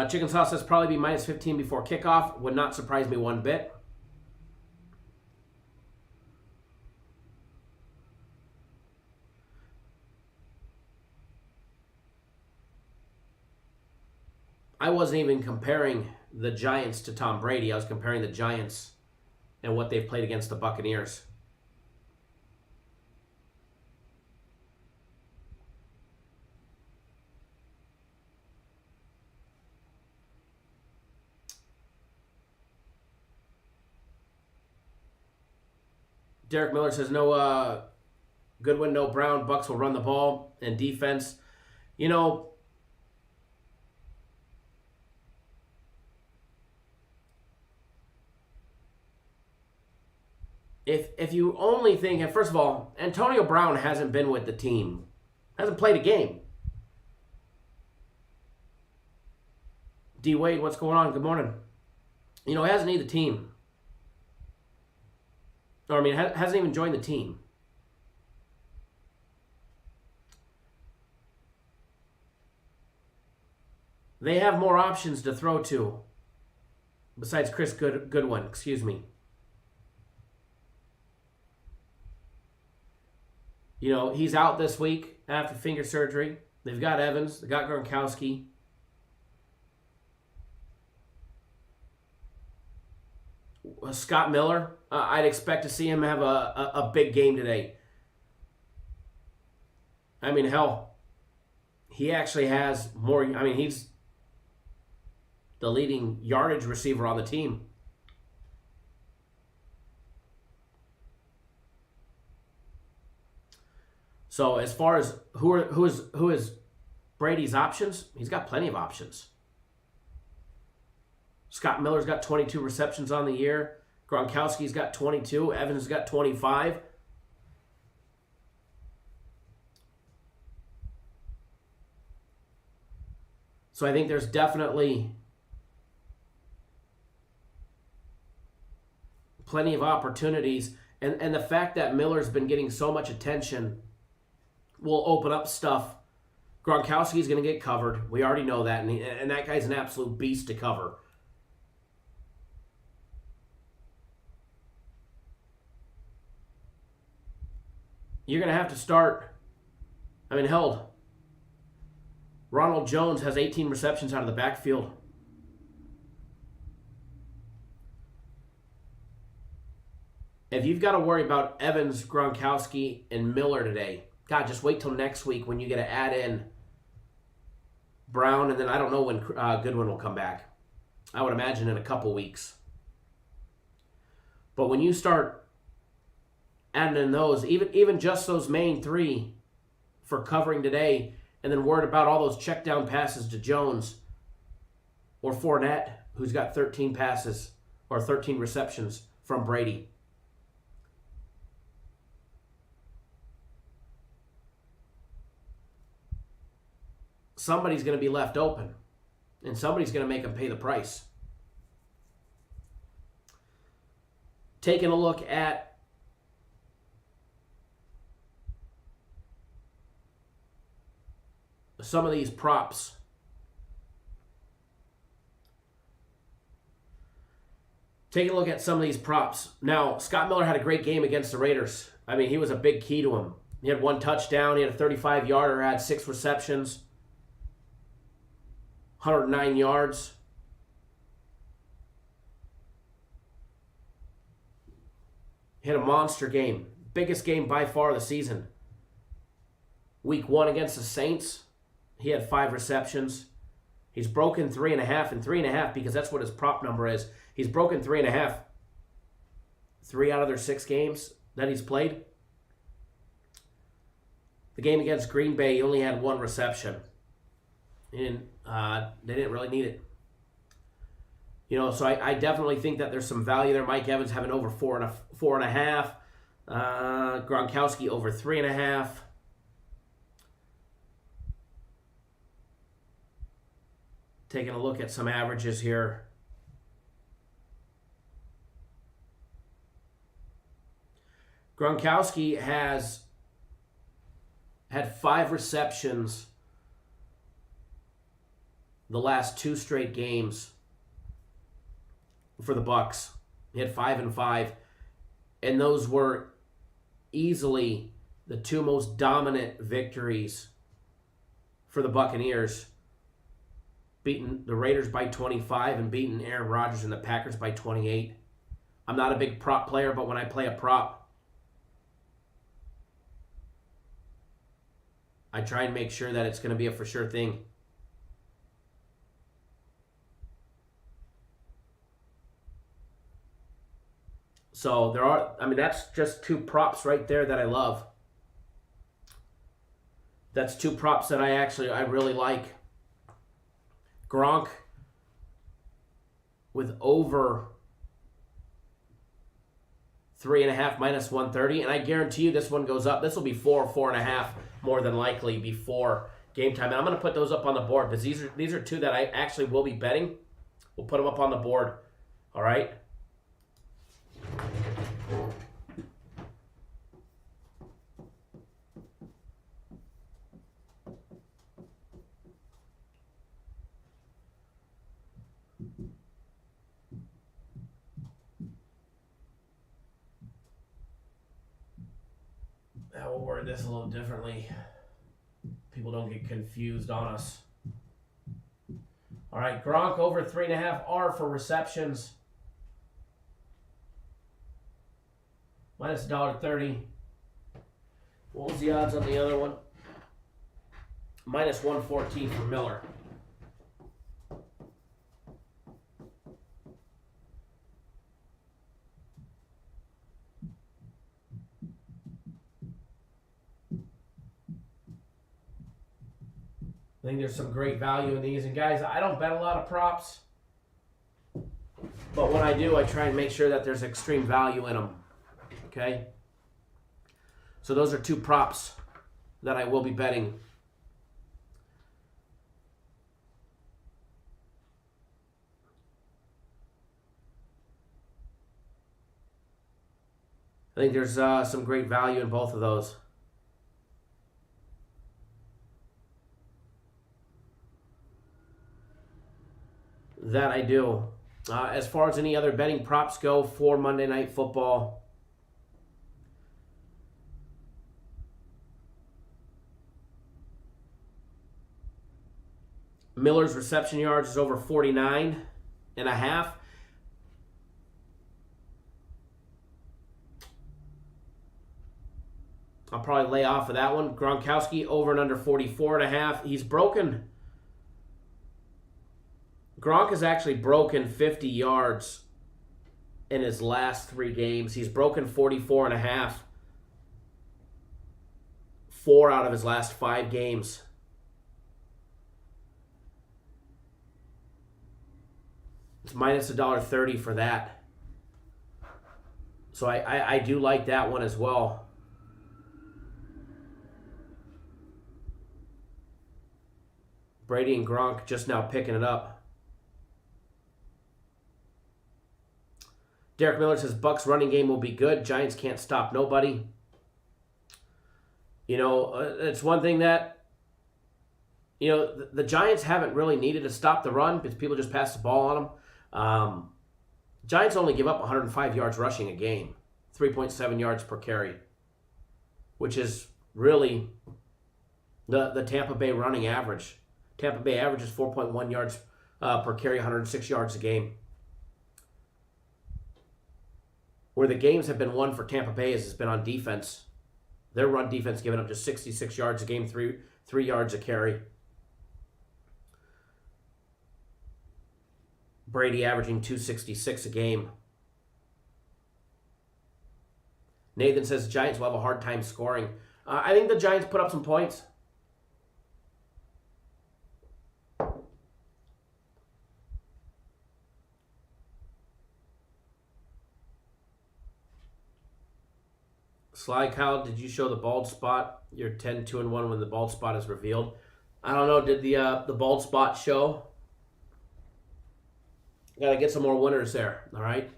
Chicken Sauce says probably be -15 before kickoff. Would not surprise me one bit. I wasn't even comparing the Giants to Tom Brady. I was comparing the Giants and what they've played against the Buccaneers. Derek Miller says no Goodwin, no Brown. Bucs will run the ball and defense. You know, if you only think, and first of all, Antonio Brown hasn't been with the team, hasn't played a game. D Wade, what's going on? Good morning. You know, he hasn't needed the team. Or, I mean, hasn't even joined the team. They have more options to throw to besides Chris Goodwin, excuse me. You know, he's out this week after finger surgery. They've got Evans. They got Gronkowski. Scott Miller, I'd expect to see him have a big game today. I mean, hell, he actually has more. I mean, he's the leading yardage receiver on the team. So as far as who is Brady's options, he's got plenty of options. Scott Miller's got 22 receptions on the year. Gronkowski's got 22. Evans got 25. So I think there's definitely plenty of opportunities. And the fact that Miller's been getting so much attention will open up stuff. Gronkowski's going to get covered. We already know that. And that guy's an absolute beast to cover. You're going to have to start. I mean, hell, Ronald Jones has 18 receptions out of the backfield. If you've got to worry about Evans, Gronkowski, and Miller today, God, just wait till next week when you get to add in Brown, and then I don't know when Goodwin will come back. I would imagine in a couple weeks. But when you start adding in those, even just those main three for covering today, and then worried about all those check down passes to Jones or Fournette, who's got 13 passes or 13 receptions from Brady. Somebody's going to be left open, and somebody's going to make them pay the price. Taking a look at some of these props. Take a look at some of these props. Now, Scott Miller had a great game against the Raiders. I mean, he was a big key to him. He had 1 touchdown. He had a 35-yarder, had 6 receptions, 109 yards. He had a monster game. Biggest game by far of the season. Week 1 against the Saints, he had 5 receptions. He's broken 3.5 and 3.5 because that's what his prop number is. He's broken 3.5. 3 out of their 6 games that he's played. The game against Green Bay, he only had 1 reception. They didn't really need it. You know, so I definitely think that there's some value there. Mike Evans having over 4.5. Gronkowski over 3.5. Taking a look at some averages here. Gronkowski has had 5 receptions the last 2 straight games for the Bucs. He had 5 and 5, and those were easily the 2 most dominant victories for the Buccaneers. Beating the Raiders by 25 and beating Aaron Rodgers and the Packers by 28. I'm not a big prop player, but when I play a prop, I try and make sure that it's going to be a for sure thing. So that's just 2 props right there that I love. That's 2 props that I really like. Gronk with over 3.5 minus 130, and I guarantee you this one goes up. This will be 4.5 more than likely before game time. And I'm going to put those up on the board because these are 2 that I actually will be betting. We'll put them up on the board. All right. I will word this a little differently. People don't get confused on us. All right, Gronk over 3.5 R for receptions. Minus $1.30. What was the odds on the other one? Minus 114 for Miller. I think there's some great value in these. And guys, I don't bet a lot of props. But when I do, I try and make sure that there's extreme value in them. Okay? So those are two props that I will be betting. I think there's some great value in both of those. That I do. As far as any other betting props go for Monday Night Football, Miller's reception yards is over 49.5. I'll probably lay off of that one. Gronkowski over and under 44.5. He's broken. Gronk has actually broken 50 yards in his last 3 games. He's broken 44.5. 4 out of his last 5 games. It's minus $1.30 for that. So I do like that one as well. Brady and Gronk just now picking it up. Derek Miller says Bucs running game will be good. Giants can't stop nobody. You know, it's one thing that, you know, the Giants haven't really needed to stop the run because people just pass the ball on them. Giants only give up 105 yards rushing a game, 3.7 yards per carry, which is really the Tampa Bay running average. Tampa Bay averages 4.1 yards per carry, 106 yards a game. Where the games have been won for Tampa Bay has been on defense. Their run defense giving up just 66 yards a game, 3 yards a carry. Brady averaging 266 a game. Nathan says Giants will have a hard time scoring. I think the Giants put up some points. Sly Kyle, did you show the bald spot? You're 10-2-1 when the bald spot is revealed. I don't know. Did the bald spot show? Got to get some more winners there. All right.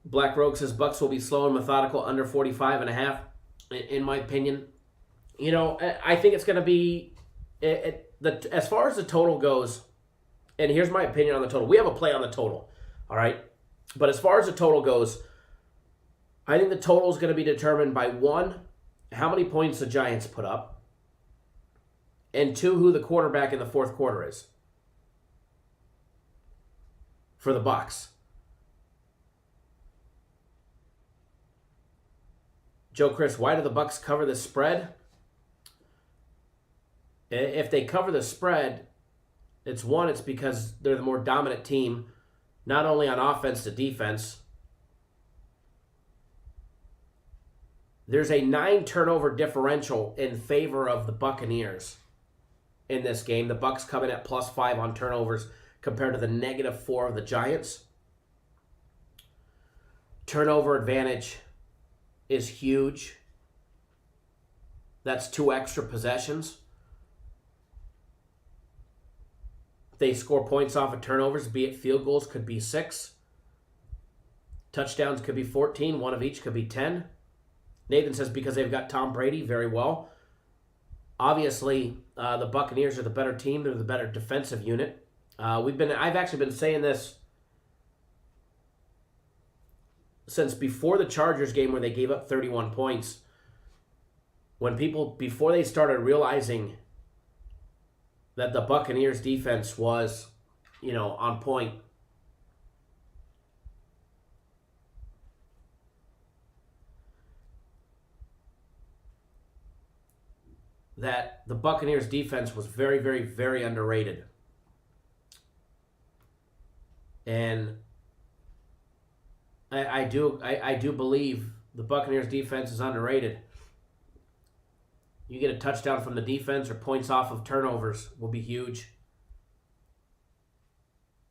Black Rogue says Bucks will be slow and methodical under 45.5. In my opinion, you know, I think it's going to be as far as the total goes. And here's my opinion on the total. We have a play on the total, all right? But as far as the total goes, I think the total is going to be determined by 1, how many points the Giants put up, and 2, who the quarterback in the fourth quarter is for the Bucs. Joe Chris, why do the Bucs cover the spread? If they cover the spread, it's because they're the more dominant team, not only on offense to defense. There's a 9 turnover differential in favor of the Buccaneers in this game. The Bucs come in at +5 on turnovers compared to the -4 of the Giants. Turnover advantage is huge. That's 2 extra possessions. They score points off of turnovers, be it field goals, could be 6. Touchdowns could be 14. One of each could be 10. Nathan says because they've got Tom Brady, very well. Obviously, the Buccaneers are the better team. They're the better defensive unit. I've actually been saying this since before the Chargers game where they gave up 31 points. When people, before they started realizing that the Buccaneers defense was, on point. That the Buccaneers defense was very, very, very underrated. And I do believe the Buccaneers defense is underrated. You get a touchdown from the defense or points off of turnovers will be huge.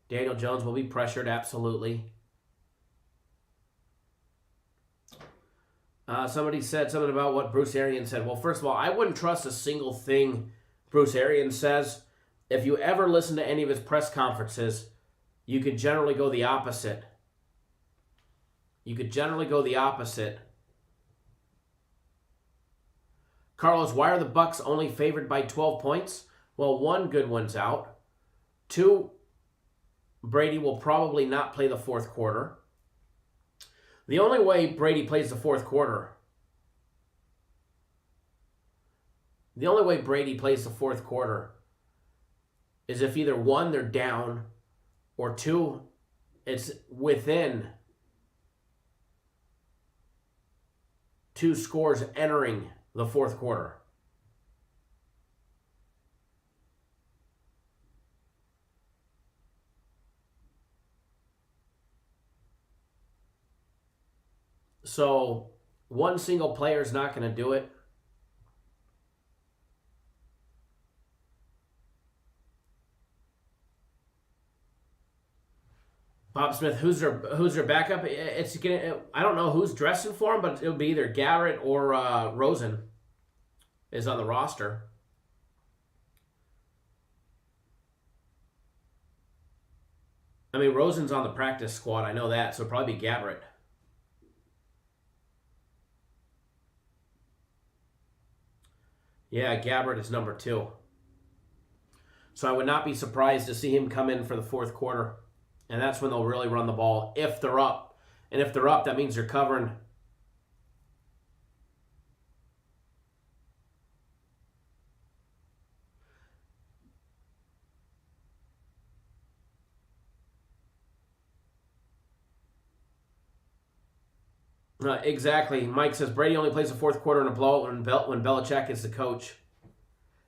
Daniel Jones will be pressured, absolutely. Somebody said something about what Bruce Arians said. Well, first of all, I wouldn't trust a single thing Bruce Arians says. If you ever listen to any of his press conferences, you could generally go the opposite. Carlos, why are the Bucs only favored by 12 points? Well, one, good one's out. Two, Brady will probably not play the fourth quarter. The only way Brady plays the fourth quarter is if either one, they're down, or two, it's within 2 scores entering the fourth quarter. So one single player is not going to do it. Bob Smith, who's their backup? I don't know who's dressing for him, but it'll be either Garrett or Rosen is on the roster. I mean, Rosen's on the practice squad. I know that, so it'll probably be Garrett. Yeah, Gabbert is number 2. So I would not be surprised to see him come in for the fourth quarter. And that's when they'll really run the ball, if they're up. And if they're up, that means they're covering. Exactly. Mike says Brady only plays the fourth quarter in a blowout when Belichick is the coach.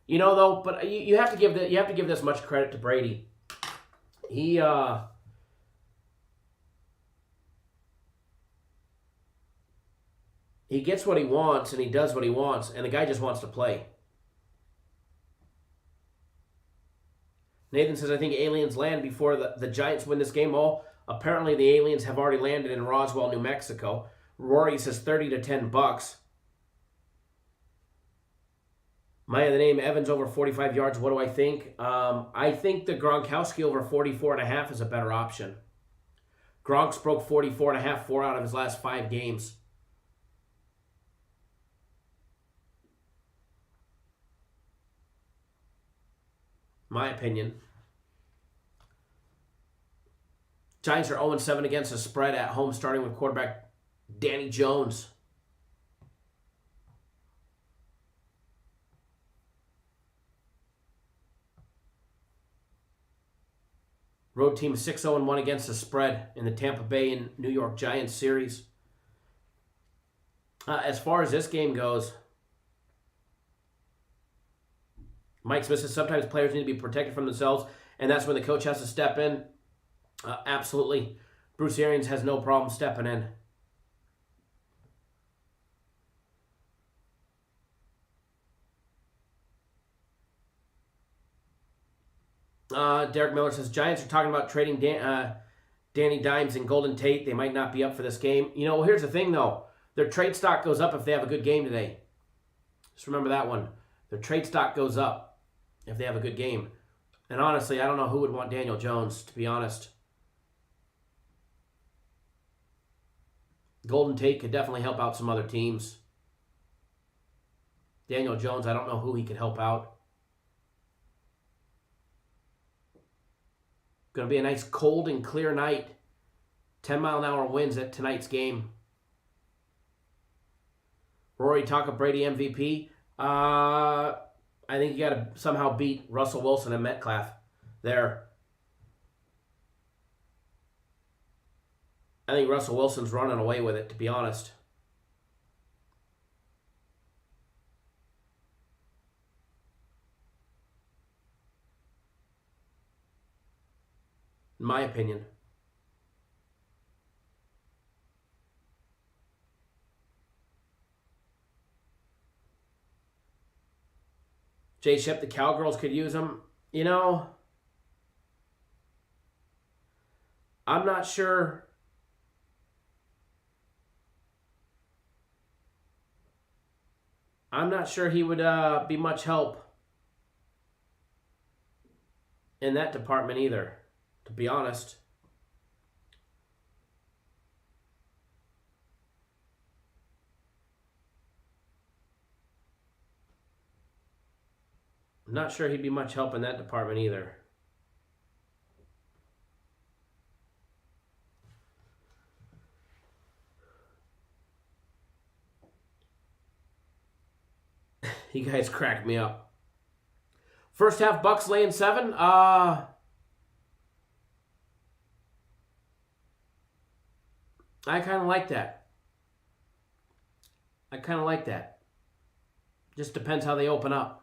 Though, but you have to give this much credit to Brady. He gets what he wants and he does what he wants, and the guy just wants to play. Nathan says, I think aliens land before the Giants win this game. Well, apparently the aliens have already landed in Roswell, New Mexico. Rory says 30 to 10 bucks. Maya, the name Evans over 45 yards. What do I think? I think the Gronkowski over 44.5 is a better option. Gronk's broke 44.5 4 out of his last 5 games. My opinion. Giants are 0-7 against the spread at home, starting with quarterback Danny Jones. Road team 6-0-1 against the spread in the Tampa Bay and New York Giants series. As far as this game goes, Mike Smith says sometimes players need to be protected from themselves, and that's when the coach has to step in. Absolutely. Bruce Arians has no problem stepping in. Derek Miller says, Giants are talking about trading Danny Dimes and Golden Tate. They might not be up for this game. Well, here's the thing, though. Their trade stock goes up if they have a good game today. Just remember that one. Their trade stock goes up if they have a good game. And honestly, I don't know who would want Daniel Jones, to be honest. Golden Tate could definitely help out some other teams. Daniel Jones, I don't know who he could help out. Going to be a nice cold and clear night 10-mile-an-hour winds at tonight's game. Rory Taka Brady MVP. I think you got to somehow beat Russell Wilson and Metcalf there. I think Russell Wilson's running away with it, to be honest. In my opinion. Jay Shep, the Cowgirls could use him. You know, I'm not sure. I'm not sure he would be much help in that department either, to be honest. I'm not sure he'd be much help in that department either. You guys cracked me up. First half, Bucks laying 7. I kind of like that. Just depends how they open up.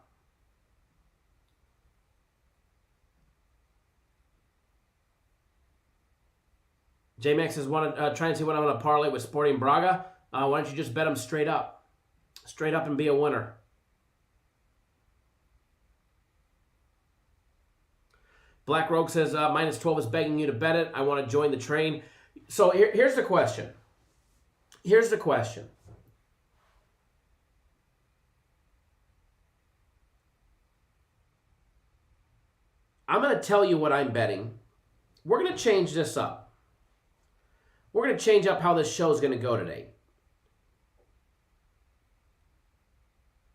J-Max is trying to see what I'm going to parlay with Sporting Braga. Why don't you just bet them straight up? Straight up and be a winner. Black Rogue says, minus 12 is begging you to bet it. I want to join the train. So here's the question. I'm going to tell you what I'm betting. We're going to change this up. We're going to change up how this show is going to go today.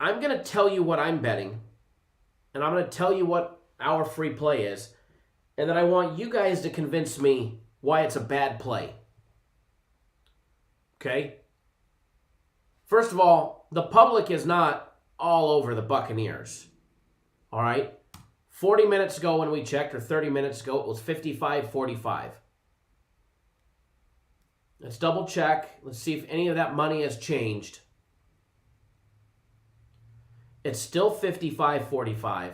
I'm going to tell you what I'm betting, and I'm going to tell you what our free play is, and then I want you guys to convince me why it's a bad play. Okay? First of all, the public is not all over the Buccaneers. All right? 40 minutes ago when we checked, or 30 minutes ago, it was 55-45. Let's double check. Let's see if any of that money has changed. It's still 55-45.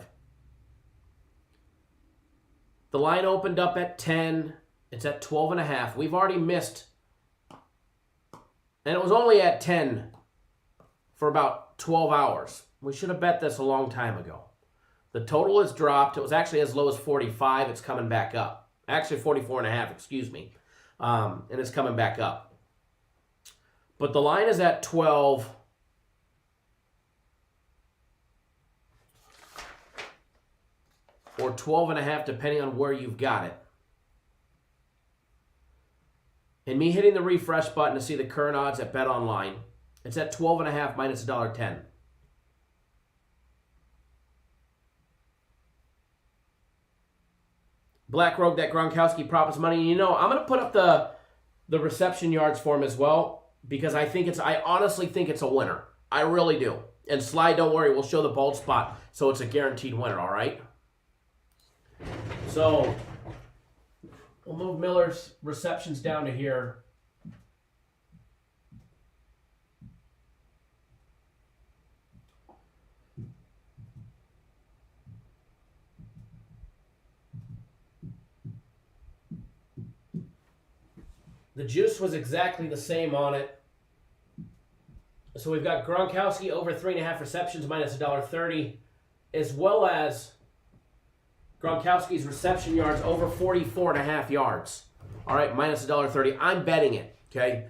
The line opened up at 10. It's at 12.5. We've already missed. And it was only at 10 for about 12 hours. We should have bet this a long time ago. The total has dropped. It was actually as low as 45. It's coming back up. Actually 44.5, excuse me. And it's coming back up. But the line is at 12. Or 12.5, depending on where you've got it. And me hitting the refresh button to see the current odds at BetOnline, it's at 12.5 minus $1.10. Black Rogue, that Gronkowski prop is money. You know, I'm going to put up the reception yards for him as well, because I honestly think it's a winner. I really do. And Sly, don't worry, we'll show the bold spot, so it's a guaranteed winner, all right? So, we'll move Miller's receptions down to here. The juice was exactly the same on it. So we've got Gronkowski over 3.5 receptions minus $1.30, as well as Gronkowski's reception yards over 44.5 yards. All right, minus $1.30. I'm betting it, okay?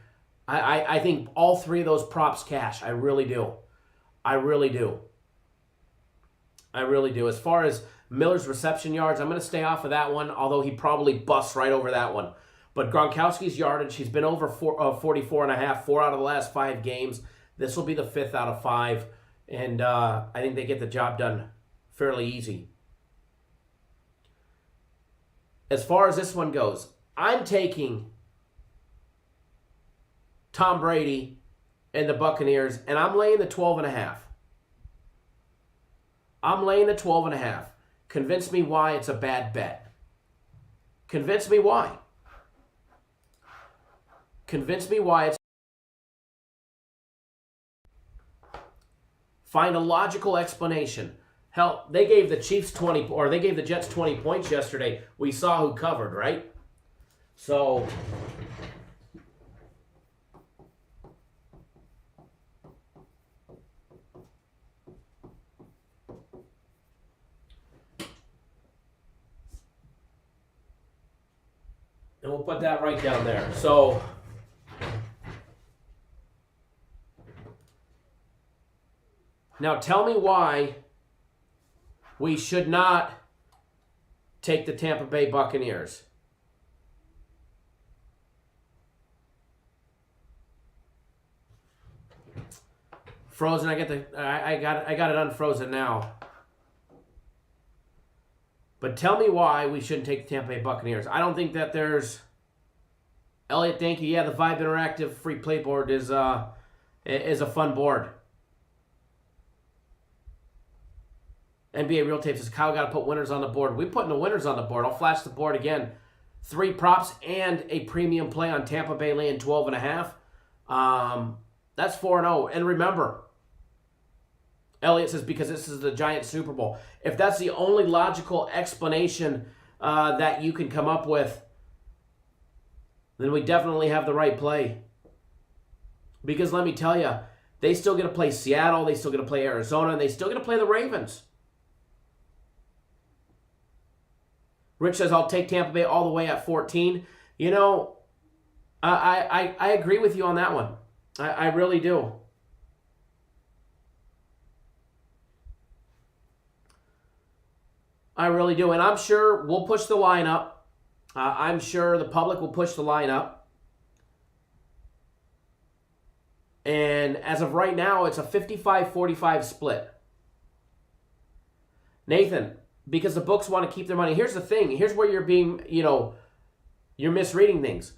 I think all three of those props cash. I really do. As far as Miller's reception yards, I'm going to stay off of that one, although he probably busts right over that one. But Gronkowski's yardage, he's been over 44.5, 4 out of the last 5 games. This will be the 5th out of 5, and I think they get the job done fairly easy. As far as this one goes, I'm taking Tom Brady and the Buccaneers, and I'm laying the 12.5. I'm laying the 12.5. Convince me why it's a bad bet. Convince me why. Convince me why it's... Find a logical explanation. Hell, they gave the Chiefs 20, or they gave the Jets 20 points yesterday. We saw who covered, right? So... and we'll put that right down there. So... now tell me why we should not take the Tampa Bay Buccaneers. Frozen, I got it unfrozen now. But tell me why we shouldn't take the Tampa Bay Buccaneers. I don't think that there's... Elliot, thank you. Yeah, the Vibe Interactive free play board is a fun board. NBA Real Tape says, Kyle got to put winners on the board. We're putting the winners on the board. I'll flash the board again. 3 props and a premium play on Tampa Bay laying 12.5. That's 4-0. And remember, Elliot says, because this is the Giants Super Bowl. If that's the only logical explanation that you can come up with, then we definitely have the right play. Because let me tell you, they still get to play Seattle, they still get to play Arizona, and they still get to play the Ravens. Rich says, I'll take Tampa Bay all the way at 14. You know, I agree with you on that one. I really do. I really do. And I'm sure we'll push the line up. I'm sure the public will push the line up. And as of right now, it's a 55-45 split. Nathan, because the books want to keep their money. Here's the thing. Here's where you're being, you're misreading things.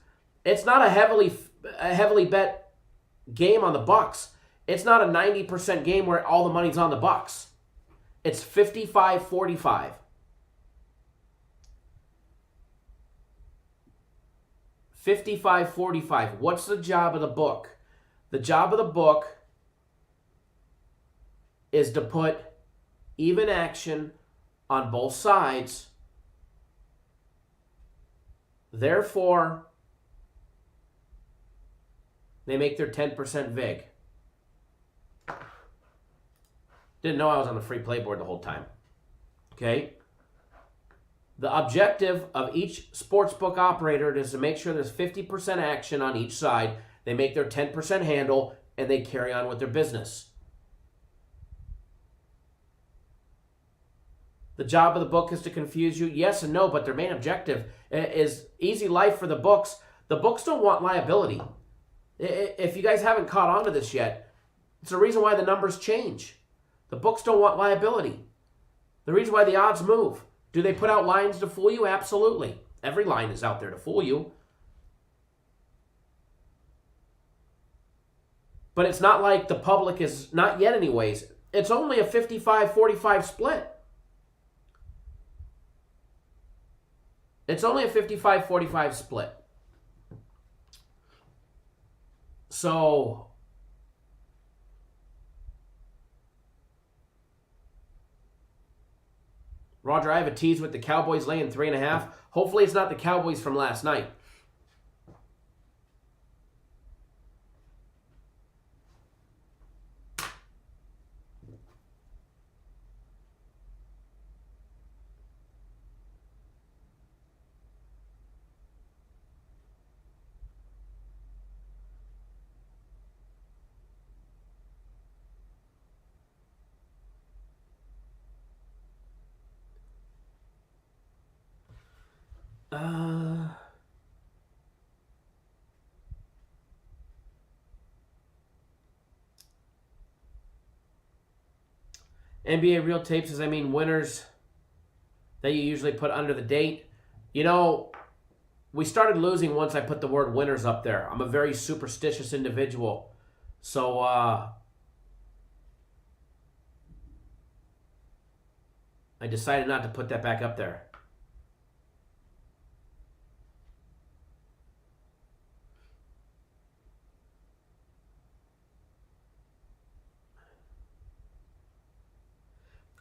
It's not a heavily bet game on the Bucks. It's not a 90% game where all the money's on the Bucks. It's 55-45. What's the job of the book? The job of the book is to put even action on both sides. Therefore, they make their 10% vig. Didn't know I was on the free play board the whole time. Okay? The objective of each sportsbook operator is to make sure there's 50% action on each side. They make their 10% handle, and they carry on with their business. The job of the book is to confuse you. Yes and no, but their main objective is easy life for the books. The books don't want liability. If you guys haven't caught on to this yet, it's the reason why the numbers change. The books don't want liability. The reason why the odds move. Do they put out lines to fool you? Absolutely. Every line is out there to fool you. But it's not like the public is, not yet anyways. It's only a 55-45 split. It's only a 55-45 split. So, Roger, I have a tease with the Cowboys laying 3.5. Hopefully it's not the Cowboys from last night. NBA Real Tape says, winners that you usually put under the date. we started losing once I put the word winners up there. I'm a very superstitious individual. So, I decided not to put that back up there.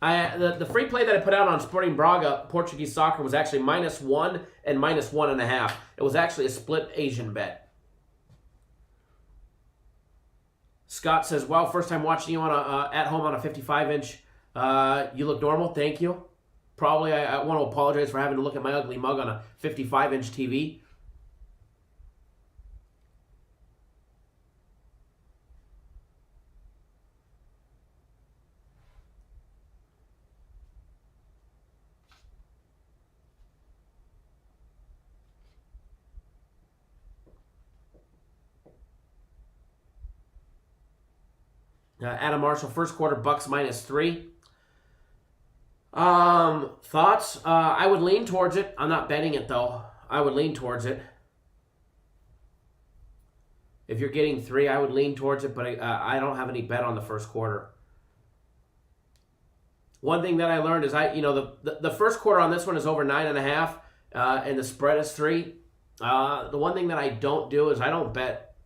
The free play that I put out on Sporting Braga, Portuguese soccer, was actually -1 and -1.5. It was actually a split Asian bet. Scott says, "Wow, first time watching you on at home on a 55-inch. You look normal. Thank you. Probably I want to apologize for having to look at my ugly mug on a 55-inch TV." Adam Marshall, first quarter, Bucks -3. Thoughts? I would lean towards it. I'm not betting it, though. I would lean towards it. If you're getting 3, I would lean towards it, but I don't have any bet on the first quarter. One thing that I learned is the first quarter on this one is over 9.5, and the spread is 3. The one thing that I don't do is I don't bet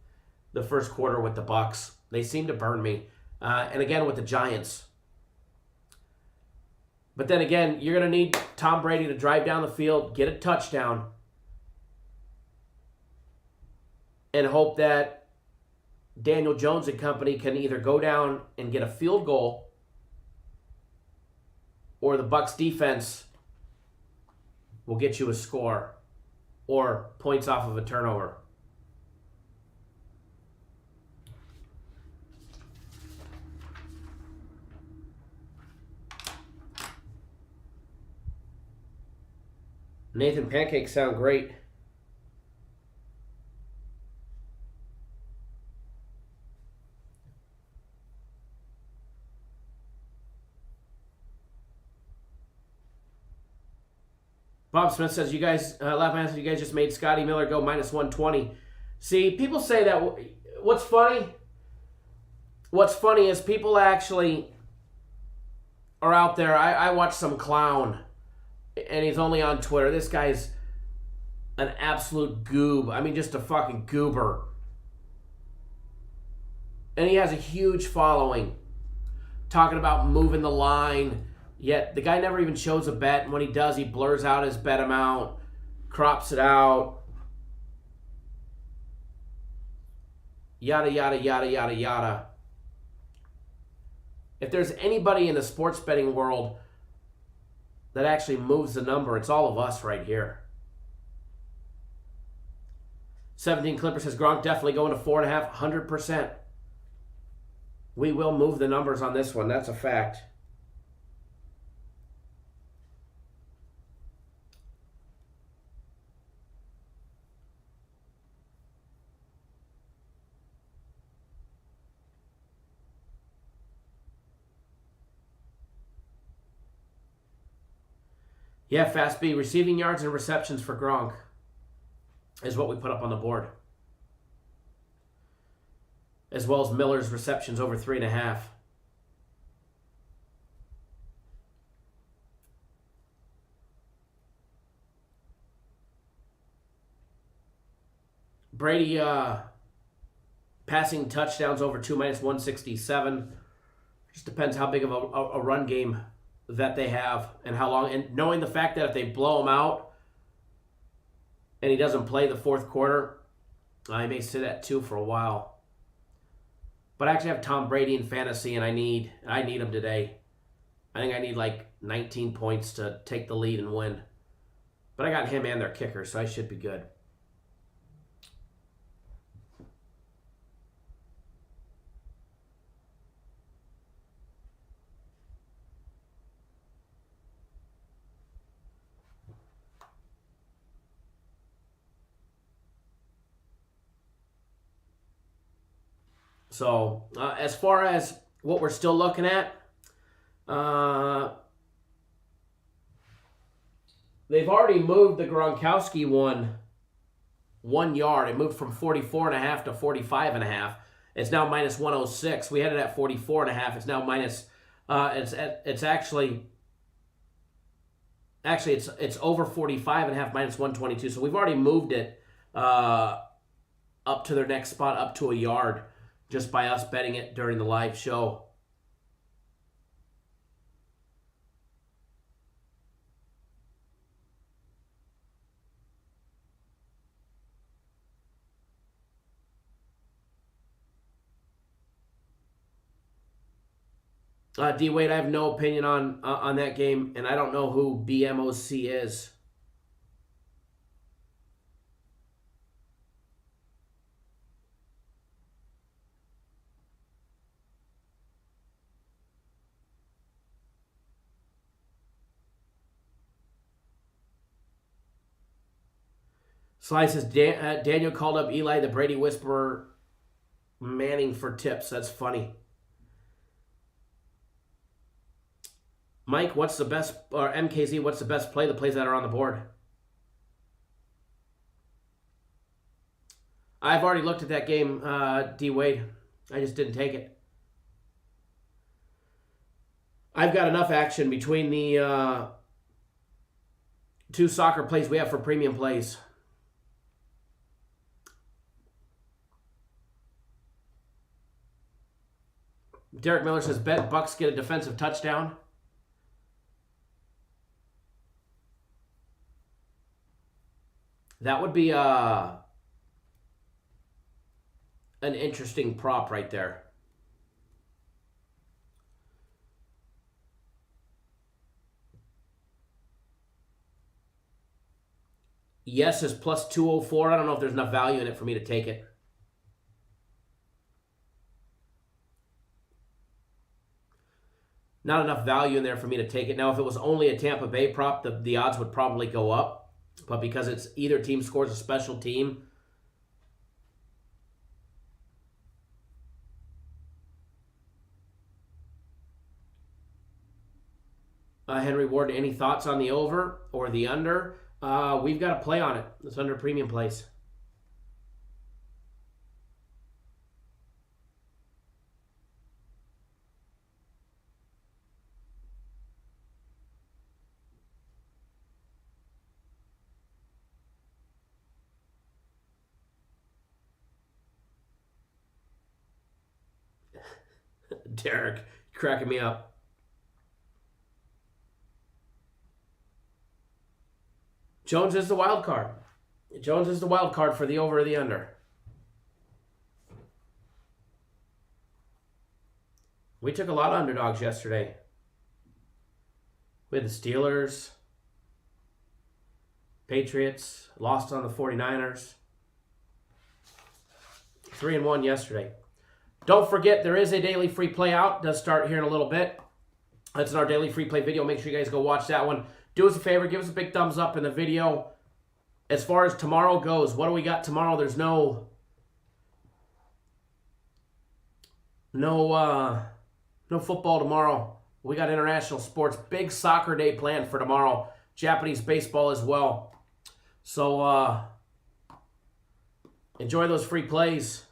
the first quarter with the Bucks. They seem to burn me. And again, with the Giants. But then again, you're going to need Tom Brady to drive down the field, get a touchdown, and hope that Daniel Jones and company can either go down and get a field goal, or the Bucs defense will get you a score or points off of a turnover. Nathan, pancakes sound great. Bob Smith says, "You guys, Laughman says, you guys just made Scotty Miller go -120. See, people say that. What's funny? What's funny is people actually are out there. I watch some clown, and he's only on Twitter. This guy's an absolute goob. I mean, just a fucking goober. And he has a huge following, talking about moving the line. Yet the guy never even shows a bet. And when he does, he blurs out his bet amount, crops it out. Yada, yada, yada, yada, yada. If there's anybody in the sports betting world that actually moves the number, it's all of us right here. 17 Clipper says, Gronk definitely going to 4.5, 100%. We will move the numbers on this one. That's a fact. Yeah, Fast B, receiving yards and receptions for Gronk is what we put up on the board. As well as Miller's receptions over 3.5. Brady passing touchdowns over 2 -167. Just depends how big of a run game that they have and how long, and knowing the fact that if they blow him out and he doesn't play the fourth quarter, I may sit at 2 for a while. But I actually have Tom Brady in fantasy, and I need him today. I think I need like 19 points to take the lead and win. But I got him and their kicker, so I should be good. So, as far as what we're still looking at, they've already moved the Gronkowski one 1 yard. It moved from 44.5 to 45.5. It's now minus 106. We had it at 44.5. It's now minus. It's actually it's over 45.5 minus 122. So we've already moved it up to their next spot, up to a yard, just by us betting it during the live show. D Wade, I have no opinion on that game, and I don't know who BMOC is. Sly says, Daniel called up Eli, the Brady Whisperer, Manning for tips. That's funny. Mike, what's the best, or MKZ, what's the best play? The plays that are on the board. I've already looked at that game, D Wade. I just didn't take it. I've got enough action between the two soccer plays we have for premium plays. Derek Miller says, bet Bucks get a defensive touchdown. That would be an interesting prop right there. Yes is plus 204. I don't know if there's enough value in it for me to take it. Not enough value in there for me to take it. Now, if it was only a Tampa Bay prop, the odds would probably go up. But because it's either team scores a special team, Henry Ward, any thoughts on the over or the under? We've got a play on it. It's under premium plays. Derek, cracking me up. Jones is the wild card. Jones is the wild card for the over or the under. We took a lot of underdogs yesterday. We had the Steelers, Patriots, lost on the 49ers. 3-1 yesterday. Don't forget, there is a daily free play out. It does start here in a little bit. That's in our daily free play video. Make sure you guys go watch that one. Do us a favor. Give us a big thumbs up in the video. As far as tomorrow goes, what do we got tomorrow? There's no football tomorrow. We got international sports. Big soccer day planned for tomorrow. Japanese baseball as well. So enjoy those free plays.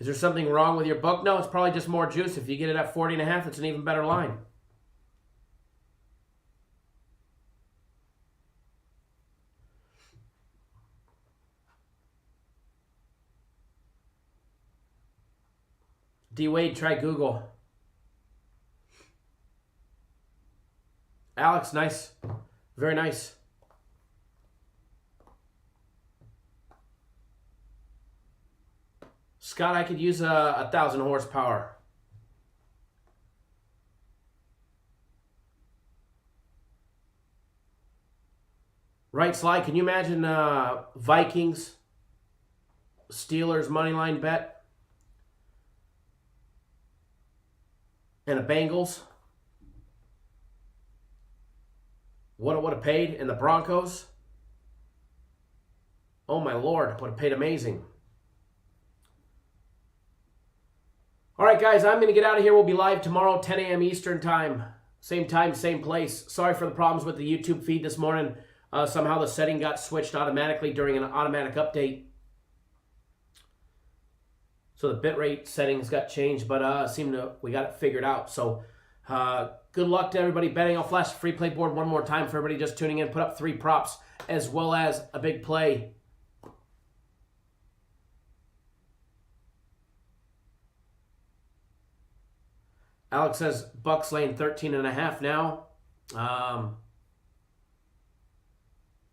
Is there something wrong with your book? No, it's probably just more juice. If you get it at 40.5, it's an even better line. D Wade, try Google. Alex, nice. Very nice. Scott, I could use 1,000 horsepower. Right, Sly, can you imagine Vikings, Steelers moneyline bet, and a Bengals? What it would have paid in the Broncos? Oh my Lord, would have paid amazing. All right, guys, I'm going to get out of here. We'll be live tomorrow, 10 a.m. Eastern Time. same time, same place. Sorry for the problems with the YouTube feed this morning. Somehow the setting got switched automatically during an automatic update. So the bitrate settings got changed, but we got it figured out. So good luck to everybody betting. I'll flash the free play board one more time for everybody just tuning in. Put up 3 props as well as a big play. Alex says Bucks laying 13.5 now.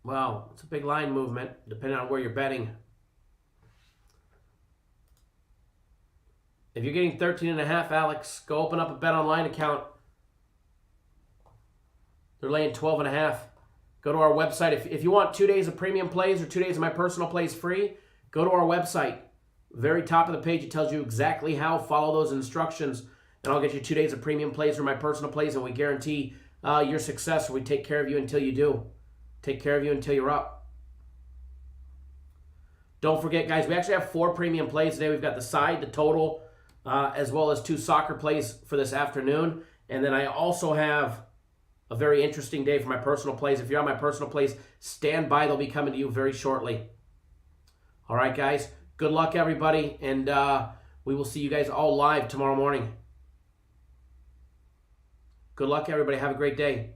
Well, it's a big line movement depending on where you're betting. If you're getting 13.5, Alex, go open up a Bet Online account. They're laying 12.5. Go to our website. If you want 2 days of premium plays or 2 days of my personal plays free, go to our website. Very top of the page, it tells you exactly how. Follow those instructions, and I'll get you 2 days of premium plays or my personal plays, and we guarantee your success. We take care of you until you do. Take care of you until you're up. Don't forget, guys, we actually have 4 premium plays today. We've got the side, the total, as well as 2 soccer plays for this afternoon. And then I also have a very interesting day for my personal plays. If you're on my personal plays, stand by. They'll be coming to you very shortly. All right, guys. Good luck, everybody. And we will see you guys all live tomorrow morning. Good luck, everybody. Have a great day.